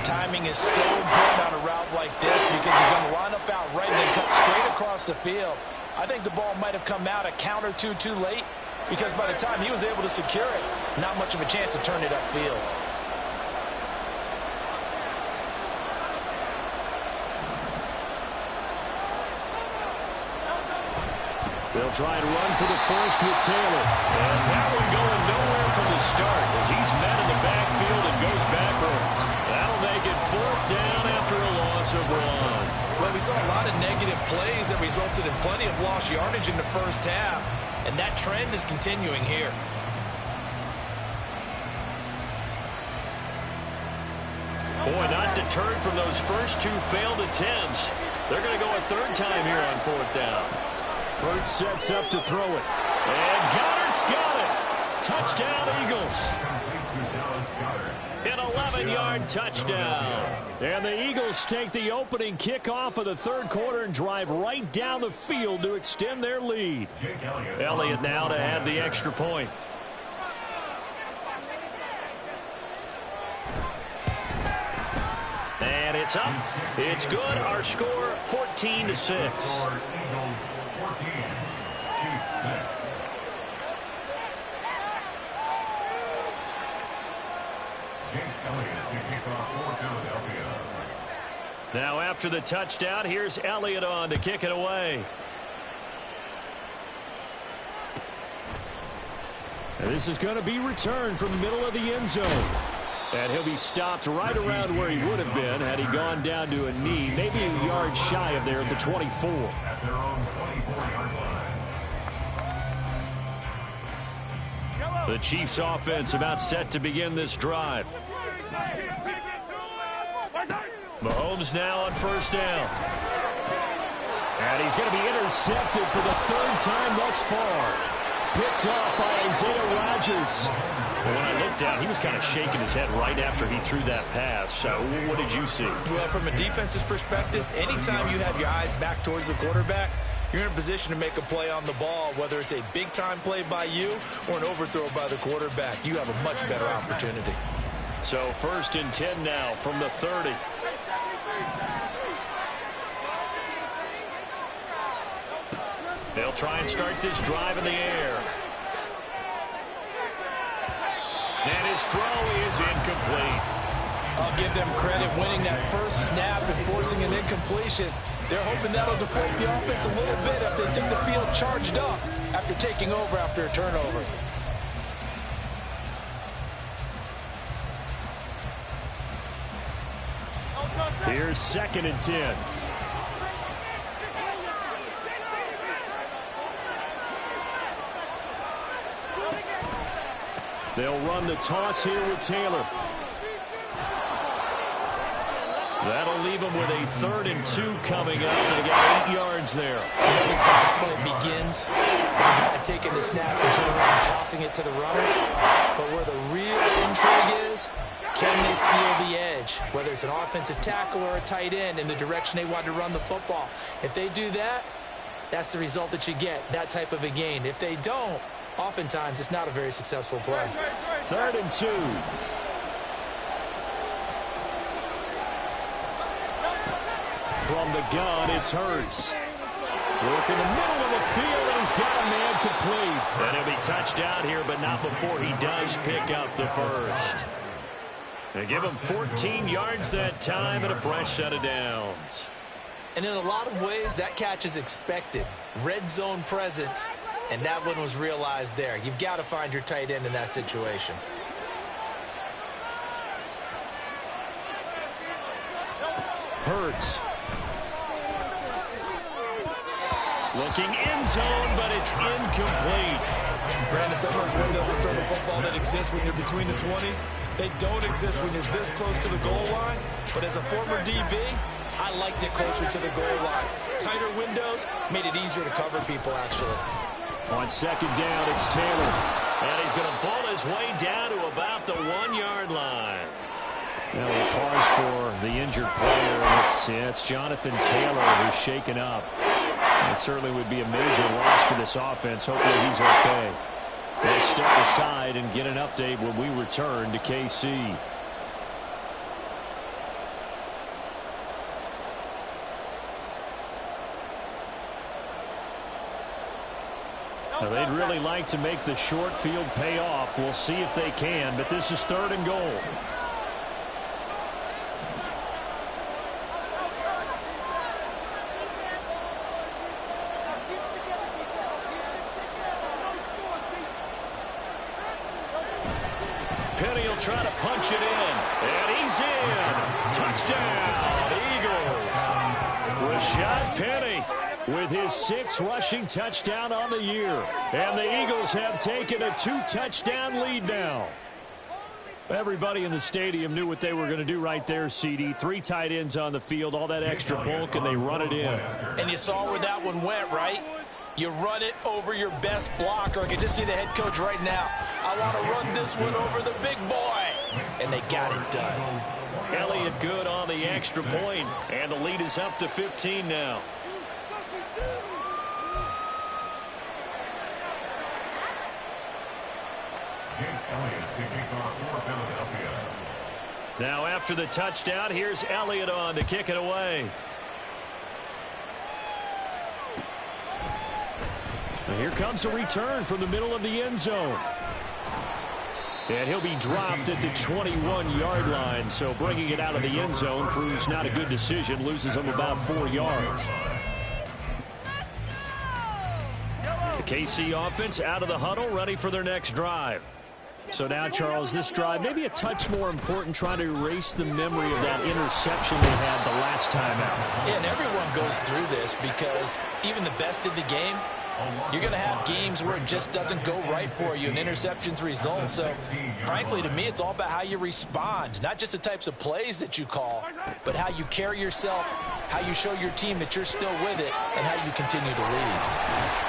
[SPEAKER 5] Timing is so important on a route like this because he's going to line up out right and then cut straight across the field. I think the ball might have come out a count or two too late because by the time he was able to secure it, not much of a chance to turn it upfield.
[SPEAKER 3] They'll try and run for the first with Taylor. And that one going nowhere from the start as he's met in the backfield and goes backwards. That'll make it 4th down after a loss of 1.
[SPEAKER 5] Well, we saw a lot of negative plays that resulted in plenty of lost yardage in the first half, and that trend is continuing here.
[SPEAKER 3] Boy, not deterred from those first 2 failed attempts. They're going to go a 3rd time here on 4th down. Hurts sets up to throw it. And Goddard's got it. Touchdown, Eagles. An 11-yard touchdown. And the Eagles take the opening kickoff of the 3rd quarter and drive right down the field to extend their lead. Elliott now to have the extra point. And it's up. It's good. Our score 14-6.
[SPEAKER 4] 14, Chiefs 6. Jake Elliott to kick off for Philadelphia.
[SPEAKER 3] Now after the touchdown, here's Elliott on to kick it away. And this is going to be returned from the middle of the end zone. And he'll be stopped right around where he would have been had he gone down to a knee, maybe a yard shy of there at the 24.
[SPEAKER 4] At their own 24-yard line.
[SPEAKER 3] The Chiefs offense about set to begin this drive. Mahomes now on 1st down. And he's going to be intercepted for the 3rd time thus far. Picked up by Isaiah Rodgers. When I looked down, he was kind of shaking his head right after he threw that pass. So what did you see?
[SPEAKER 5] Well, from a defense's perspective, anytime you have your eyes back towards the quarterback, you're in a position to make a play on the ball, whether it's a big-time play by you or an overthrow by the quarterback. You have a much better opportunity.
[SPEAKER 3] So 1st and 10 now from the 30. They'll try and start this drive in the air. And his throw is incomplete.
[SPEAKER 5] I'll give them credit winning that first snap and forcing an incompletion. They're hoping that'll deflate the offense a little bit if they took the field charged up after taking over after a turnover.
[SPEAKER 3] Here's 2nd and 10. They'll run the toss here with Taylor. That'll leave them with a 3rd and 2 coming up. They got 8 yards there.
[SPEAKER 5] The toss play begins with the guy taking the snap and turning around and tossing it to the runner. But where the real intrigue is, can they seal the edge? Whether it's an offensive tackle or a tight end in the direction they want to run the football. If they do that, that's the result that you get, that type of a gain. If they don't, oftentimes it's not a very successful play.
[SPEAKER 3] 3rd and 2. From the gun, it's Hurts. Work in the middle of the field, and he's got a man complete. And he'll be touched out here, but not before he does pick up the first. They give him 14 yards that time and a fresh set of downs.
[SPEAKER 5] And in a lot of ways, that catch is expected. Red zone presence, and that one was realized there. You've got to find your tight end in that situation.
[SPEAKER 3] Hurts. Looking end zone, but it's incomplete.
[SPEAKER 5] Brandon, some of those windows to throw the football that exist when you're between the 20s, they don't exist when you're this close to the goal line. But as a former DB, I liked it closer to the goal line. Tighter windows made it easier to cover people, actually.
[SPEAKER 3] On 2nd down, it's Taylor. And he's going to ball his way down to about the 1-yard line. Now we'll pause for the injured player. It's Jonathan Taylor who's shaken up. It certainly would be a major loss for this offense. Hopefully he's okay. We'll step aside and get an update when we return to KC. Now they'd really like to make the short field pay off. We'll see if they can, but this is 3rd and goal. Penny will try to punch it in, and he's in. Touchdown, Eagles. Rashad Penny with his 6th rushing touchdown on the year. And the Eagles have taken a 2-touchdown lead now. Everybody in the stadium knew what they were going to do right there, CD. 3 tight ends on the field, all that extra bulk, and they run it in.
[SPEAKER 5] And you saw where that one went, right? You run it over your best blocker. I can just see the head coach right now. I want to run this one over the big boy. And they got it done.
[SPEAKER 3] Elliott good on the extra point, and the lead is up to 15 now. Now after the touchdown, here's Elliott on to kick it away. And here comes a return from the middle of the end zone. And he'll be dropped at the 21-yard line, so bringing it out of the end zone proves not a good decision, loses him about 4 yards. The KC offense out of the huddle, ready for their next drive. So now, Charles, this drive maybe a touch more important, trying to erase the memory of that interception they had the last time out.
[SPEAKER 5] Yeah, and everyone goes through this because even the best in the game, you're going to have games where it just doesn't go right for you, and interceptions result. So, frankly, to me, it's all about how you respond, not just the types of plays that you call, but how you carry yourself, how you show your team that you're still with it, and how you continue to lead.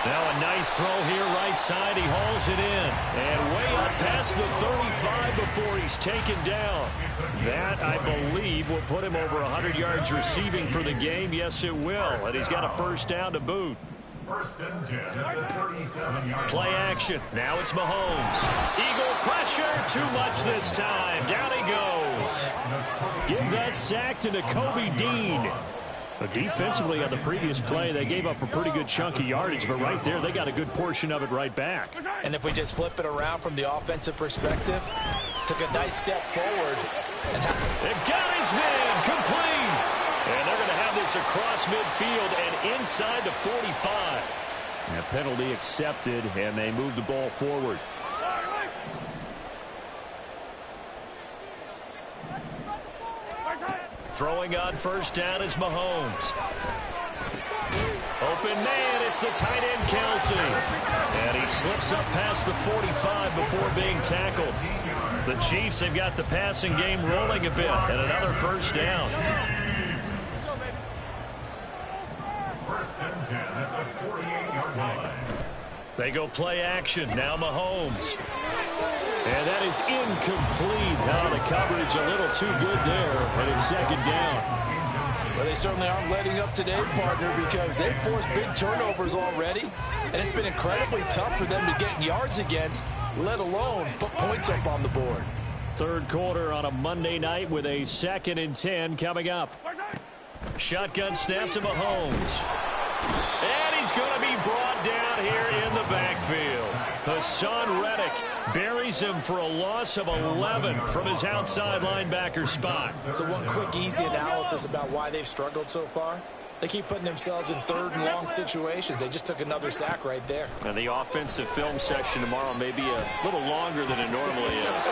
[SPEAKER 3] Now a nice throw here right side. He hauls it in, and way up past the 35 before he's taken down. That, I believe, will put him over 100 yards receiving for the game. Yes, it will, and he's got a first down to boot.
[SPEAKER 4] First and 10 at the 37-yard
[SPEAKER 3] Play action. Now it's Mahomes. Eagle pressure. Too much this time. Down he goes. Give that sack to Nakobe Dean. But defensively on the previous play, they gave up a pretty good chunk of yardage, but right there, they got a good portion of it right back.
[SPEAKER 5] And if we just flip it around from the offensive perspective, took a nice step forward. And
[SPEAKER 3] they got his man complete. And they're going to have this across midfield and inside the 45. And a penalty accepted, and they move the ball forward. Throwing on first down is Mahomes. Open man, it's the tight end Kelsey. And he slips up past the 45 before being tackled. The Chiefs have got the passing game rolling a bit, and another first down.
[SPEAKER 4] 10 at the 48-yard line.
[SPEAKER 3] They go play action. Now Mahomes. And that is incomplete. Now the coverage a little too good there, and it's second down.
[SPEAKER 5] Well, they certainly aren't letting up today, partner, because they've forced big turnovers already, and it's been incredibly tough for them to get yards against, let alone put points up on the board.
[SPEAKER 3] Third quarter on a Monday night with a 2nd and 10 coming up. Shotgun snap to Mahomes. And he's going to be brought down here in the backfield. Hassan Reddick buries him for a loss of 11 from his outside linebacker spot.
[SPEAKER 5] So one quick, easy analysis about why they've struggled so far. They keep putting themselves in 3rd and long situations. They just took another sack right there.
[SPEAKER 3] And the offensive film session tomorrow may be a little longer than it normally is.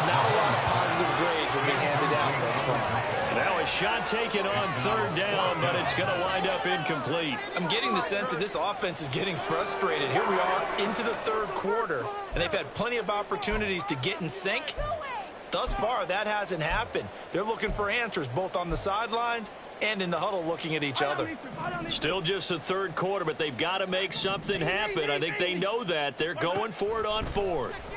[SPEAKER 5] Not a lot of positive grades will be handed out thus far.
[SPEAKER 3] Now a shot taken on 3rd down, but it's going to wind up incomplete.
[SPEAKER 5] I'm getting the sense that this offense is getting frustrated. Here we are into the 3rd quarter, and they've had plenty of opportunities to get in sync. Thus far, that hasn't happened. They're looking for answers both on the sidelines and in the huddle looking at each other.
[SPEAKER 3] Still just the 3rd quarter, but they've got to make something happen. I think they know that. They're going for it on 4th.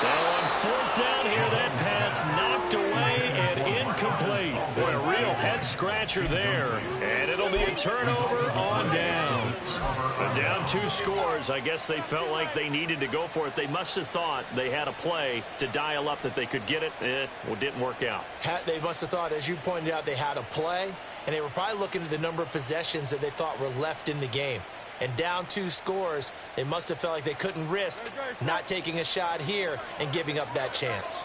[SPEAKER 3] Now on 4th down here, that pass knocked away and incomplete. Boy, a real head-scratcher there. And it'll be a turnover on downs. But down 2 scores, I guess they felt like they needed to go for it. They must have thought they had a play to dial up that they could get it. Well, it didn't work out.
[SPEAKER 5] They must have thought, as you pointed out, they had a play, and they were probably looking at the number of possessions that they thought were left in the game. And down 2 scores, they must have felt like they couldn't risk not taking a shot here and giving up that chance.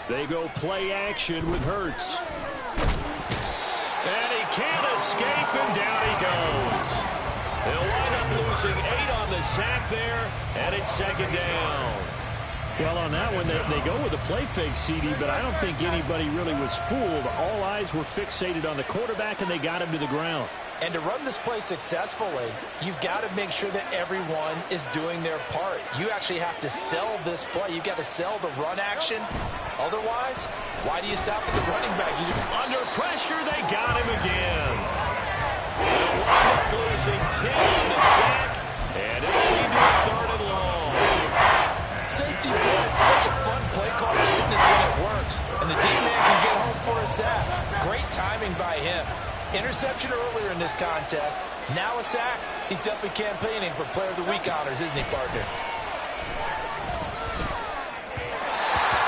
[SPEAKER 3] They go play action with Hurts. And he can't escape, and down he goes. They'll wind up losing 8 on the sack there, and it's 2nd down. Well, on that one, they go with a play fake, CD, but I don't think anybody really was fooled. All eyes were fixated on the quarterback, and they got him to the ground.
[SPEAKER 5] And to run this play successfully, you've got to make sure that everyone is doing their part. You actually have to sell this play. You've got to sell the run action. Otherwise, why do you stop at the running back?
[SPEAKER 3] Under pressure, they got him again. They'll wind up losing 10 on the sack, and it'll lead to a 3rd and long.
[SPEAKER 5] Safety blitz, such a fun play call to witness when it works. And the deep man can get home for a sack. Great timing by him. Interception earlier in this contest. Now a sack. He's definitely campaigning for Player of the Week honors, isn't he, partner?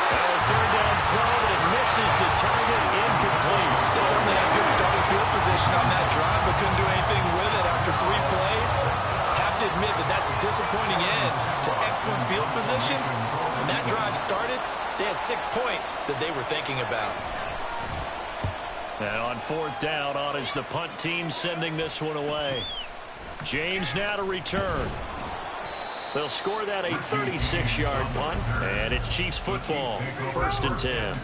[SPEAKER 3] Well, 3rd down throw, but it misses the target, incomplete.
[SPEAKER 5] They certainly had good starting field position on that drive, but couldn't do anything with it after 3 plays. Have to admit that that's a disappointing end to excellent field position. When that drive started, they had 6 points that they were thinking about.
[SPEAKER 3] And on 4th down, on is the punt team sending this one away. James now to return. They'll score that a 36-yard punt, and it's Chiefs football, 1st and 10.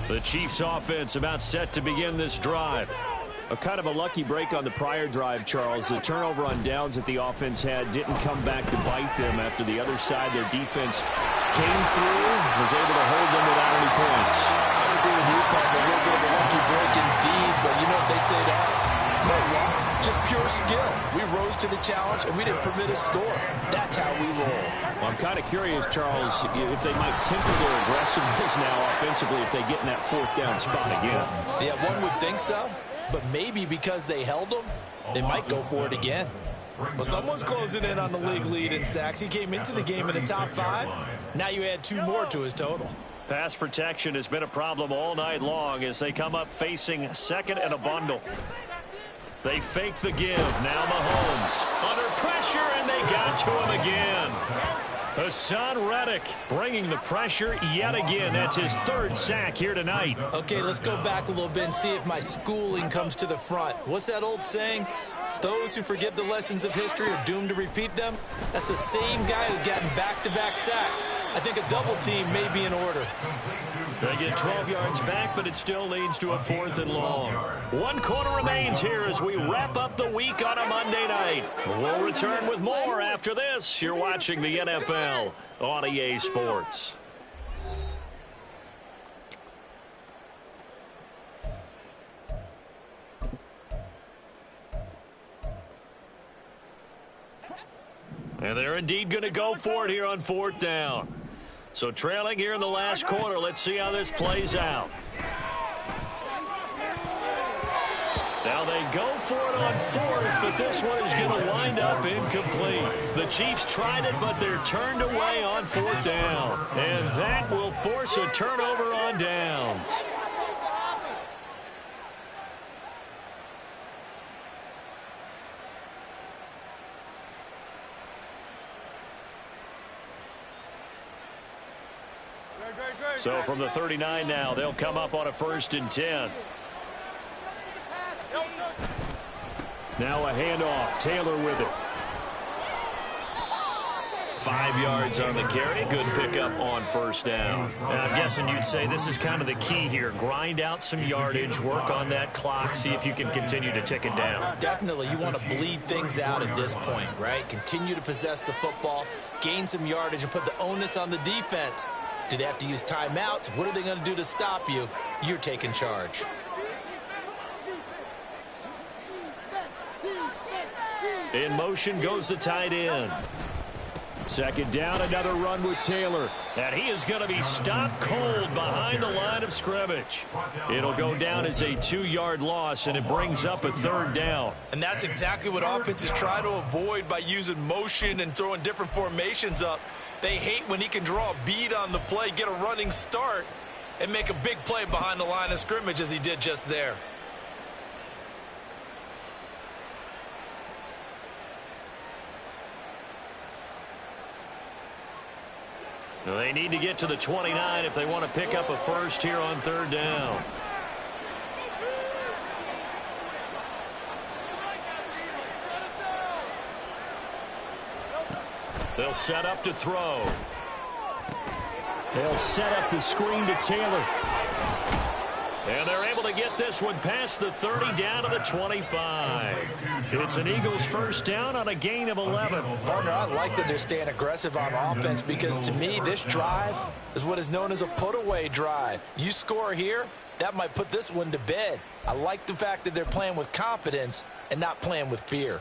[SPEAKER 3] The Chiefs offense about set to begin this drive. A kind of a lucky break on the prior drive, Charles. The turnover on downs that the offense had didn't come back to bite them after the other side. Their defense came through, was able to hold them without any points.
[SPEAKER 5] I agree with you, partner. A little bit of a lucky break indeed, but you know what they'd say to us? No luck, just pure skill. We rose to the challenge, and we didn't permit a score. That's how we roll.
[SPEAKER 3] Well, I'm kind of curious, Charles, if they might temper their aggressiveness now offensively if they get in that 4th down spot again.
[SPEAKER 5] Yeah, one would think so. But maybe because they held them, they might go for it again. Well, someone's closing in on the league lead in sacks. He came into the game in the top 5. Now you add 2 more to his total.
[SPEAKER 3] Pass protection has been a problem all night long as they come up facing 2nd and a bundle. They fake the give. Now Mahomes under pressure, and they got to him again. Hassan Reddick bringing the pressure yet again. That's his 3rd sack here tonight.
[SPEAKER 5] Okay, let's go back a little bit and see if my schooling comes to the front. What's that old saying? Those who forget the lessons of history are doomed to repeat them. That's the same guy who's gotten back-to-back sacks. I think a double team may be in order.
[SPEAKER 3] They get 12 yards back, but it still leads to a 4th and long. 1 quarter remains here as we wrap up the week on a Monday night. We'll return with more after this. You're watching the NFL on EA Sports. And they're indeed going to go for it here on 4th down. So trailing here in the last quarter. Let's see how this plays out. Now they go for it on 4th, but this one is going to wind up incomplete. The Chiefs tried it, but they're turned away on 4th down. And that will force a turnover on downs. So from the 39 now, they'll come up on a 1st and 10. Now a handoff. Taylor with it. 5 yards on the carry. Good pickup on 1st down. And I'm guessing you'd say this is kind of the key here. Grind out some yardage, work on that clock, see if you can continue to tick it down.
[SPEAKER 5] Definitely. You want to bleed things out at this point, right? Continue to possess the football, gain some yardage, and put the onus on the defense. Do they have to use timeouts? What are they going to do to stop you? You're taking charge.
[SPEAKER 3] In motion goes the tight end. 2nd down, another run with Taylor. And he is going to be stopped cold behind the line of scrimmage. It'll go down as a 2-yard loss, and it brings up a 3rd down.
[SPEAKER 5] And that's exactly what offenses try to avoid by using motion and throwing different formations up. They hate when he can draw a bead on the play, get a running start, and make a big play behind the line of scrimmage as he did just there.
[SPEAKER 3] They need to get to the 29 if they want to pick up a 1st here on 3rd down. They'll set up to throw. They'll set up the screen to Taylor. And they're able to get this one past the 30 down to the 25. It's an Eagles 1st down on a gain of 11.
[SPEAKER 5] Partner, I like that they're staying aggressive on offense because to me this drive is what is known as a put-away drive. You score here, that might put this one to bed. I like the fact that they're playing with confidence and not playing with fear.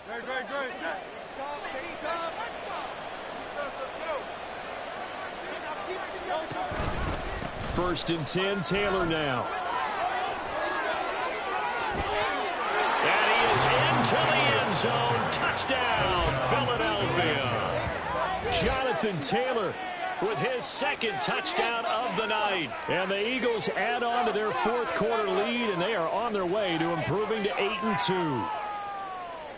[SPEAKER 6] Great.
[SPEAKER 3] 1st and 10, Taylor now. And he is into the end zone. Touchdown, Philadelphia. Jonathan Taylor with his 2nd touchdown of the night. And the Eagles add on to their 4th quarter lead, and they are on their way to improving to 8-2.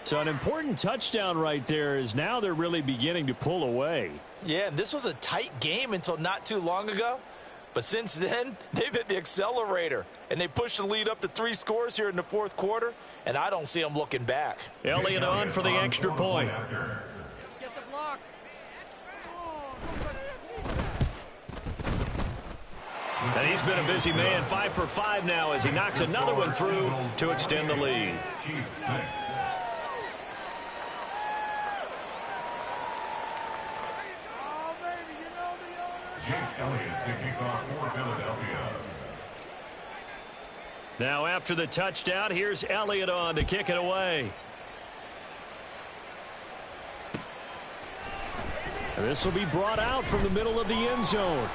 [SPEAKER 3] So an important touchdown right there is now they're really beginning to pull away.
[SPEAKER 5] Yeah, this was a tight game until not too long ago. But since then, they've hit the accelerator, and they pushed the lead up to 3 scores here in the 4th quarter, and I don't see them looking back.
[SPEAKER 3] Elliott on for the extra point.
[SPEAKER 6] Get the block.
[SPEAKER 3] And he's been a busy man, 5 for 5 now as he knocks another one through to extend the lead.
[SPEAKER 4] Chiefs 6. Jake Elliott to kick off for Philadelphia.
[SPEAKER 3] Now after the touchdown, here's Elliott on to kick it away. And this will be brought out from the middle of the end zone.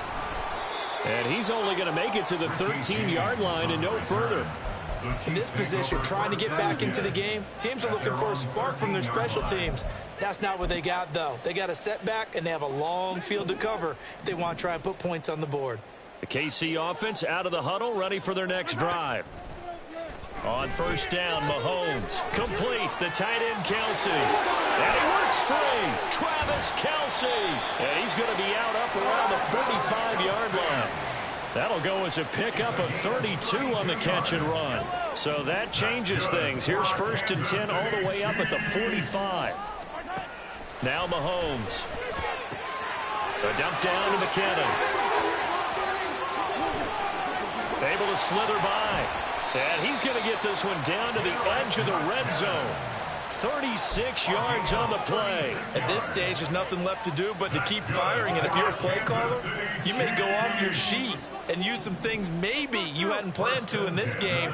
[SPEAKER 3] And he's only going to make it to the 13-yard line and no further.
[SPEAKER 5] In this position, trying to get back into the game, teams are looking for a spark from their special teams. That's not what they got, though. They got a setback, and they have a long field to cover if they want to try and put points on the board.
[SPEAKER 3] The KC offense out of the huddle, ready for their next drive. On 1st down, Mahomes. Complete, the tight end, Kelsey. And he works free. Travis Kelsey. And he's going to be out up around the 45-yard line. That'll go as a pickup of 32 on the catch and run. So that changes things. Here's 1st and 10 all the way up at the 45. Now Mahomes. A dump down to McKinnon. Able to slither by. And he's going to get this one down to the edge of the red zone. 36 yards on the play.
[SPEAKER 5] At this stage, there's nothing left to do but to keep firing. And if you're a play caller, you may go off your sheet and use some things maybe you hadn't planned to in this game.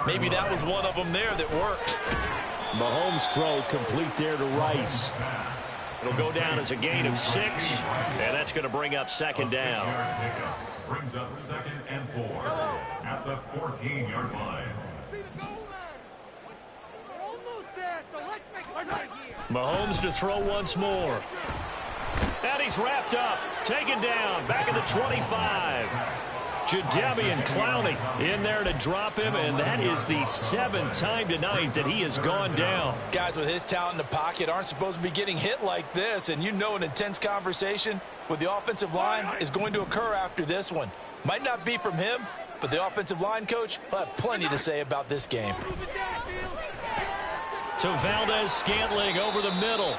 [SPEAKER 5] Maybe that was one of them there that worked.
[SPEAKER 3] Mahomes' throw complete there to Rice. It'll go down as a gain of 6, and that's going to bring up second down.
[SPEAKER 4] Brings up 2nd and 4 at the 14-yard line.
[SPEAKER 3] Mahomes to throw once more. And he's wrapped up, taken down, back at the 25. Jadeveon Clowney in there to drop him, and that is the 7th time tonight that he has gone down.
[SPEAKER 5] Guys with his talent in the pocket aren't supposed to be getting hit like this, and you know an intense conversation with the offensive line is going to occur after this one. Might not be from him, but the offensive line coach will have plenty to say about this game.
[SPEAKER 3] To Valdez-Scantling over the middle.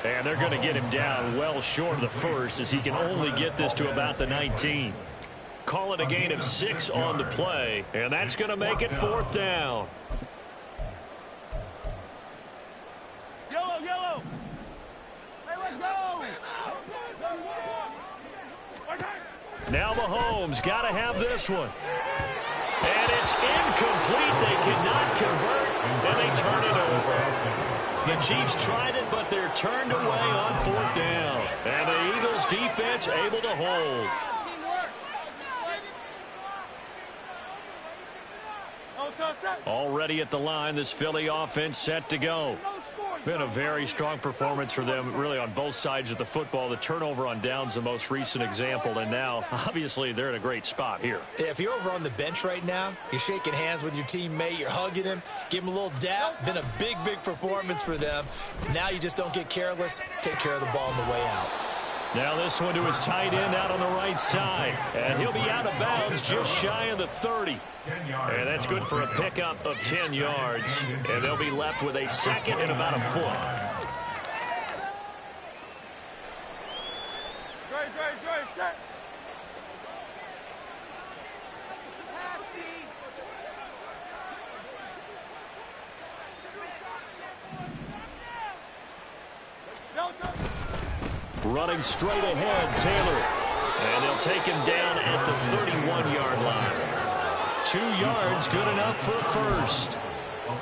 [SPEAKER 3] And they're going to get him down well short of the first, as he can only get this to about the 19. Call it a gain of 6 on the play, and that's going to make it 4th down.
[SPEAKER 6] Yellow, yellow. Hey, let's go.
[SPEAKER 3] Now Mahomes got to have this one. And it's incomplete. They cannot convert, and they turn it over. The Chiefs tried it, but they're turned away on 4th down. And the Eagles defense able to hold. Already at the line, this Philly offense set to go. Been a very strong performance for them, really, on both sides of the football. The turnover on downs, the most recent example, and now, obviously, they're in a great spot here.
[SPEAKER 5] Yeah, if you're over on the bench right now, you're shaking hands with your teammate, you're hugging him, give him a little dap. Been a big, big performance for them. Now you just don't get careless. Take care of the ball on the way out.
[SPEAKER 3] Now this one to his tight end out on the right side. And he'll be out of bounds just shy of the 30. And that's good for a pickup of 10 yards. And they'll be left with a 2nd and about a foot.
[SPEAKER 6] Great, set.
[SPEAKER 3] Running straight ahead, Taylor. And they'll take him down at the 31-yard line. 2 yards, good enough for a first.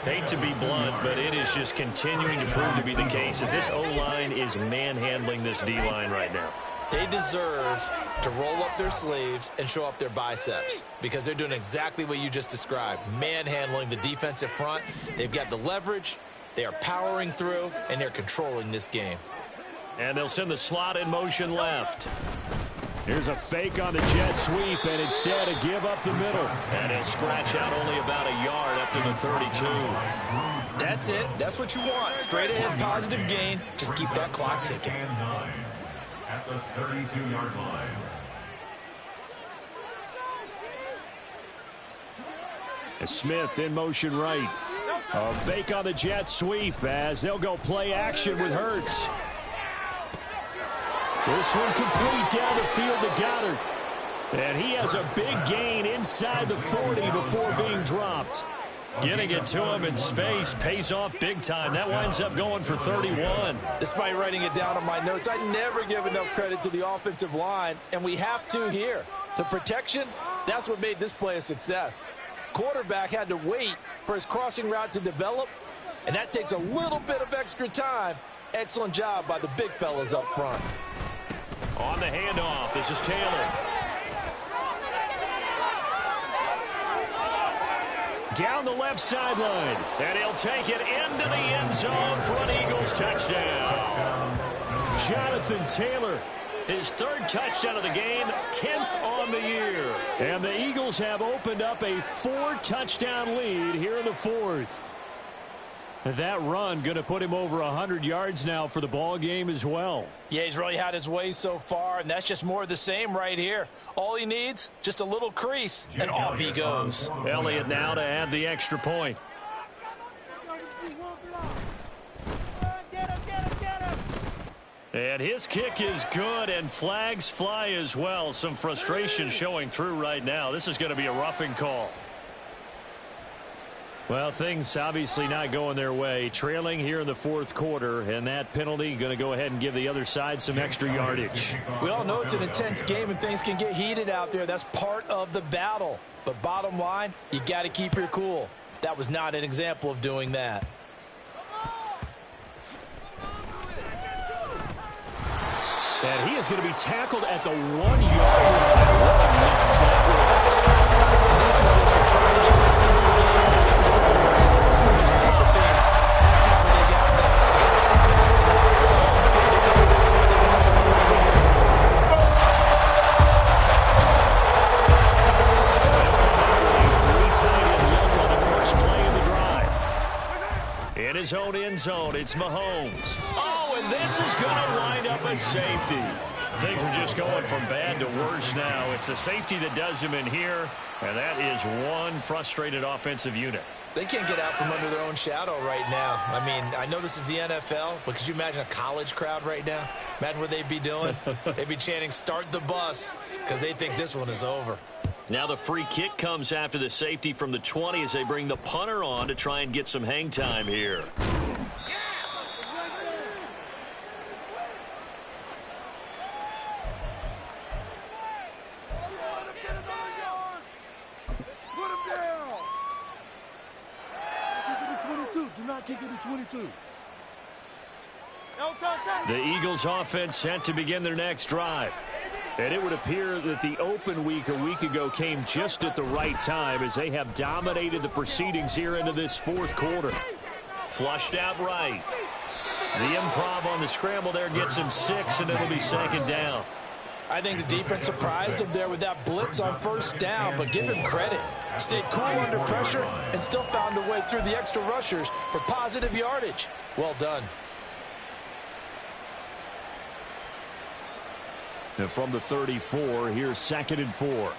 [SPEAKER 3] Hate to be blunt, but it is just continuing to prove to be the case that this O-line is manhandling this D-line right now.
[SPEAKER 5] They deserve to roll up their sleeves and show up their biceps, because they're doing exactly what you just described, manhandling the defensive front. They've got the leverage, they are powering through, and they're controlling this game.
[SPEAKER 3] And they'll send the slot in motion left. Here's a fake on the jet sweep, and instead a give up the middle. And he'll scratch out only about a yard up to the 32.
[SPEAKER 5] That's it. That's what you want. Straight ahead positive gain. Just keep that clock ticking.
[SPEAKER 4] At the 32-yard line.
[SPEAKER 3] Smith in motion right. A fake on the jet sweep as they'll go play action with Hurts. This one complete down the field to Goddard. And he has a big gain inside the 40 before being dropped. Getting it to him in space pays off big time. That winds up going for 31.
[SPEAKER 5] Despite writing it down on my notes, I never give enough credit to the offensive line, and we have to here. The protection, that's what made this play a success. Quarterback had to wait for his crossing route to develop, and that takes a little bit of extra time. Excellent job by the big fellas up front.
[SPEAKER 3] On the handoff, this is Taylor. Down the left sideline, and he'll take it into the end zone for an Eagles touchdown. Jonathan Taylor, his 3rd touchdown of the game, 10th on the year. And the Eagles have opened up a 4-touchdown lead here in the 4th. That run going to put him over 100 yards now for the ball game as well.
[SPEAKER 5] Yeah, he's really had his way so far, and that's just more of the same right here. All he needs, just a little crease, and off he goes.
[SPEAKER 3] Elliott now to add the extra point. And his kick is good, and flags fly as well. Some frustration showing through right now. This is going to be a roughing call. Well, things obviously not going their way. Trailing here in the fourth quarter, and that penalty going to go ahead and give the other side some extra yardage.
[SPEAKER 5] We all know it's an intense game and things can get heated out there. That's part of the battle. But bottom line, you got to keep your cool. That was not an example of doing that.
[SPEAKER 3] And he is going to be tackled at the 1 yard line. What a mess that was.
[SPEAKER 5] In this position, trying to get back into the game in terms of reversal from the special teams. That's not what they got there. They got to sit back and have a long field to cover. But they want to try to put points on the board.
[SPEAKER 3] They'll come out with a 3-tight end look on the first play of the drive. In his own end zone, it's Mahomes. Oh, and this is going to wind up a safety. Things are just going from bad to worse now. It's a safety that does him in here, and that is one frustrated offensive unit.
[SPEAKER 5] They can't get out from under their own shadow right now. I mean, I know this is the NFL, but could you imagine a college crowd right now? Imagine what they'd be doing. They'd be chanting, "Start the bus," because they think this one is over.
[SPEAKER 3] Now the free kick comes after the safety from the 20 as they bring the punter on to try and get some hang time here.
[SPEAKER 6] Do not kick it to 22.
[SPEAKER 3] The Eagles offense set to begin their next drive. And it would appear that the open week a week ago came just at the right time as they have dominated the proceedings here into this fourth quarter. Flushed out right. The improv on the scramble there gets him 6, and it'll be second down.
[SPEAKER 5] I think the defense surprised him there with that blitz on first down, but give him credit. Stayed cool under pressure and still found a way through the extra rushers for positive yardage. Well done.
[SPEAKER 3] And from the 34, here's 2nd and 4.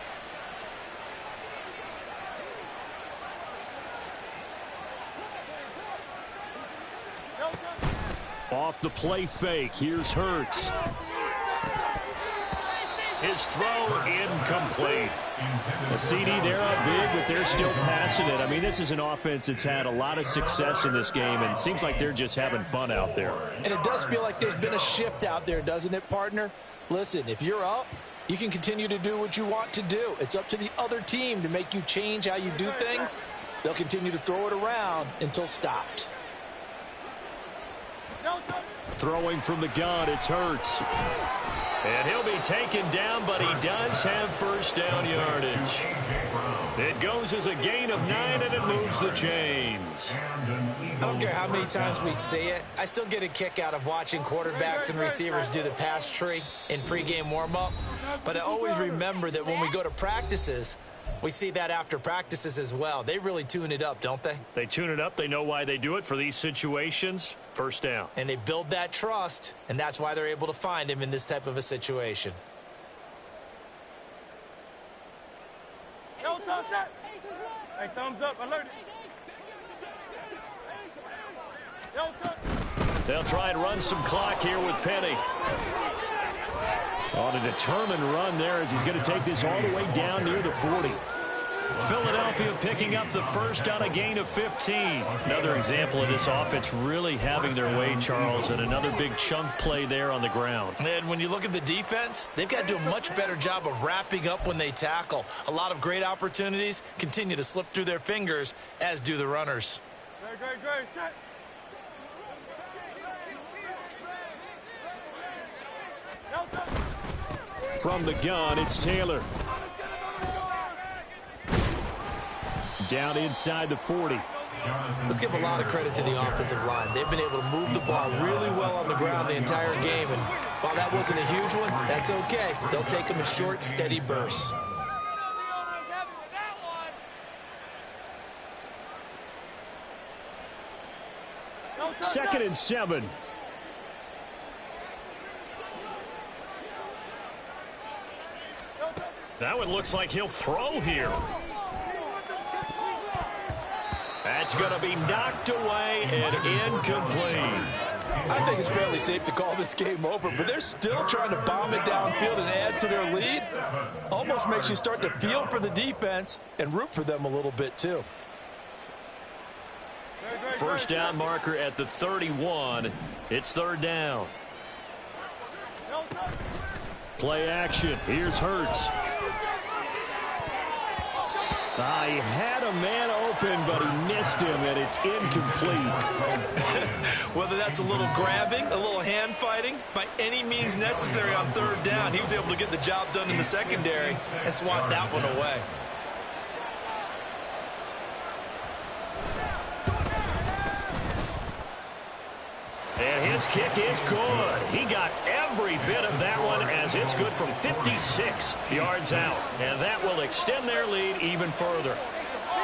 [SPEAKER 3] Off the play fake, here's Hurts. His throw incomplete. A CD, they're up big, but they're still passing it. I mean, this is an offense that's had a lot of success in this game, and it seems like they're just having fun out there.
[SPEAKER 5] And it does feel like there's been a shift out there, doesn't it, partner? Listen, if you're up, you can continue to do what you want to do. It's up to the other team to make you change how you do things. They'll continue to throw it around until stopped.
[SPEAKER 3] Throwing from the gun, it's Hurts. And he'll be taken down, but he does have first down yardage. It goes as a gain of 9, and it moves the chains.
[SPEAKER 5] I don't care how many times we see it. I still get a kick out of watching quarterbacks and receivers do the pass tree in pregame warm-up. But I always remember that when we go to practices, we see that after practices as well. They really tune it up, don't they?
[SPEAKER 3] They tune it up. They know why they do it for these situations. First down.
[SPEAKER 5] And they build that trust, and that's why they're able to find him in this type of a situation.
[SPEAKER 6] Hey, thumbs up, alert.
[SPEAKER 3] They'll try and run some clock here with Penny. On a determined run there as he's going to take this all the way down near the 40. Philadelphia picking up the first on a gain of 15. Another example of this offense really having their way, Charles, and another big chunk play there on the ground.
[SPEAKER 5] And when you look at the defense, they've got to do a much better job of wrapping up when they tackle. A lot of great opportunities continue to slip through their fingers, as do the runners.
[SPEAKER 6] Great, set.
[SPEAKER 3] From the gun, it's Taylor. Down inside the 40.
[SPEAKER 5] Let's give a lot of credit to the offensive line. They've been able to move the ball really well on the ground the entire game. And while that wasn't a huge one, that's okay. They'll take them in short, steady bursts.
[SPEAKER 3] Second and 7. That one looks like he'll throw here. That's going to be knocked away and incomplete.
[SPEAKER 5] I think it's fairly safe to call this game over, but they're still trying to bomb it downfield and add to their lead. Almost makes you start to feel for the defense and root for them a little bit too.
[SPEAKER 3] First down marker at the 31. It's third down. Play action. Here's Hurts. He had a man open, but he missed him, and it's incomplete.
[SPEAKER 5] Whether that's a little grabbing, a little hand fighting, by any means necessary on third down, he was able to get the job done in the secondary and swat that one away.
[SPEAKER 3] And his kick is good. He got every bit of that one as it's good from 56 yards out. And that will extend their lead even further.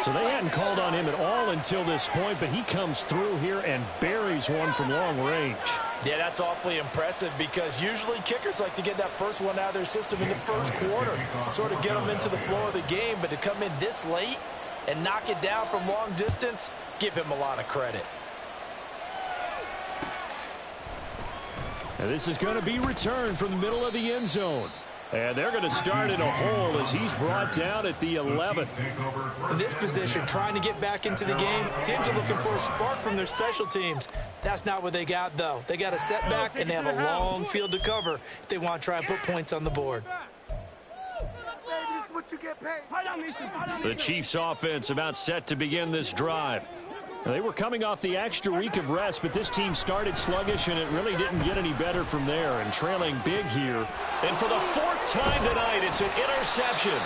[SPEAKER 3] So they hadn't called on him at all until this point, but he comes through here and buries one from long range.
[SPEAKER 5] Yeah, that's awfully impressive because usually kickers like to get that first one out of their system in the first quarter, sort of get them into the flow of the game. But to come in this late and knock it down from long distance, give him a lot of credit.
[SPEAKER 3] And this is going to be returned from the middle of the end zone. And they're going to start in a hole as he's brought down at the 11th.
[SPEAKER 5] In this position, trying to get back into the game, teams are looking for a spark from their special teams. That's not what they got, though. They got a setback, and they have a long field to cover if they want to try and put points on the board.
[SPEAKER 3] The Chiefs' offense about set to begin this drive. They were coming off the extra week of rest, but this team started sluggish, and it really didn't get any better from there. And trailing big here. And for the fourth time tonight, it's an interception.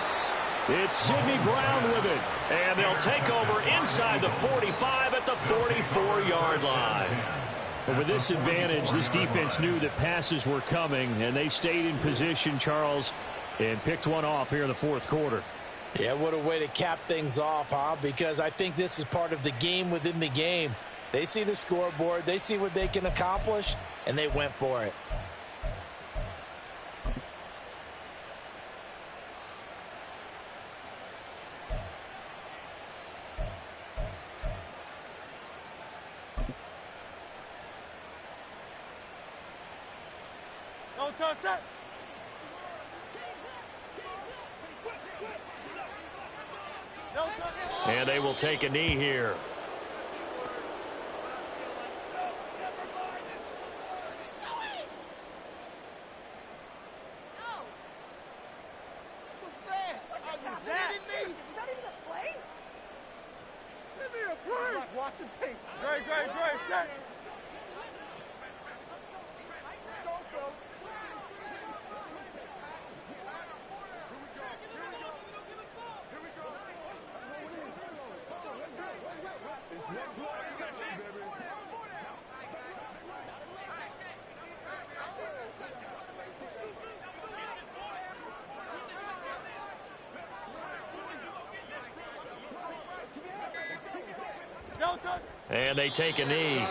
[SPEAKER 3] It's Sidney Brown with it. And they'll take over inside the 45 at the 44-yard line. But with this advantage, this defense knew that passes were coming, and they stayed in position, Charles, and picked one off here in the fourth quarter.
[SPEAKER 5] Yeah, what a way to cap things off, huh? Because I think this is part of the game within the game. They see the scoreboard, they see what they can accomplish, and they went for it.
[SPEAKER 6] No touch that.
[SPEAKER 3] And they will take a knee here.
[SPEAKER 6] Great, set.
[SPEAKER 3] And they take a knee.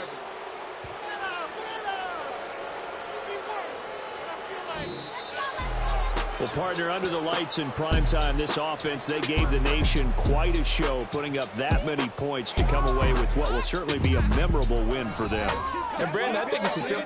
[SPEAKER 3] Well, partner, under the lights in primetime, this offense, they gave the nation quite a show, putting up that many points to come away with what will certainly be a memorable win for them.
[SPEAKER 5] And, Brandon, I think it's a simple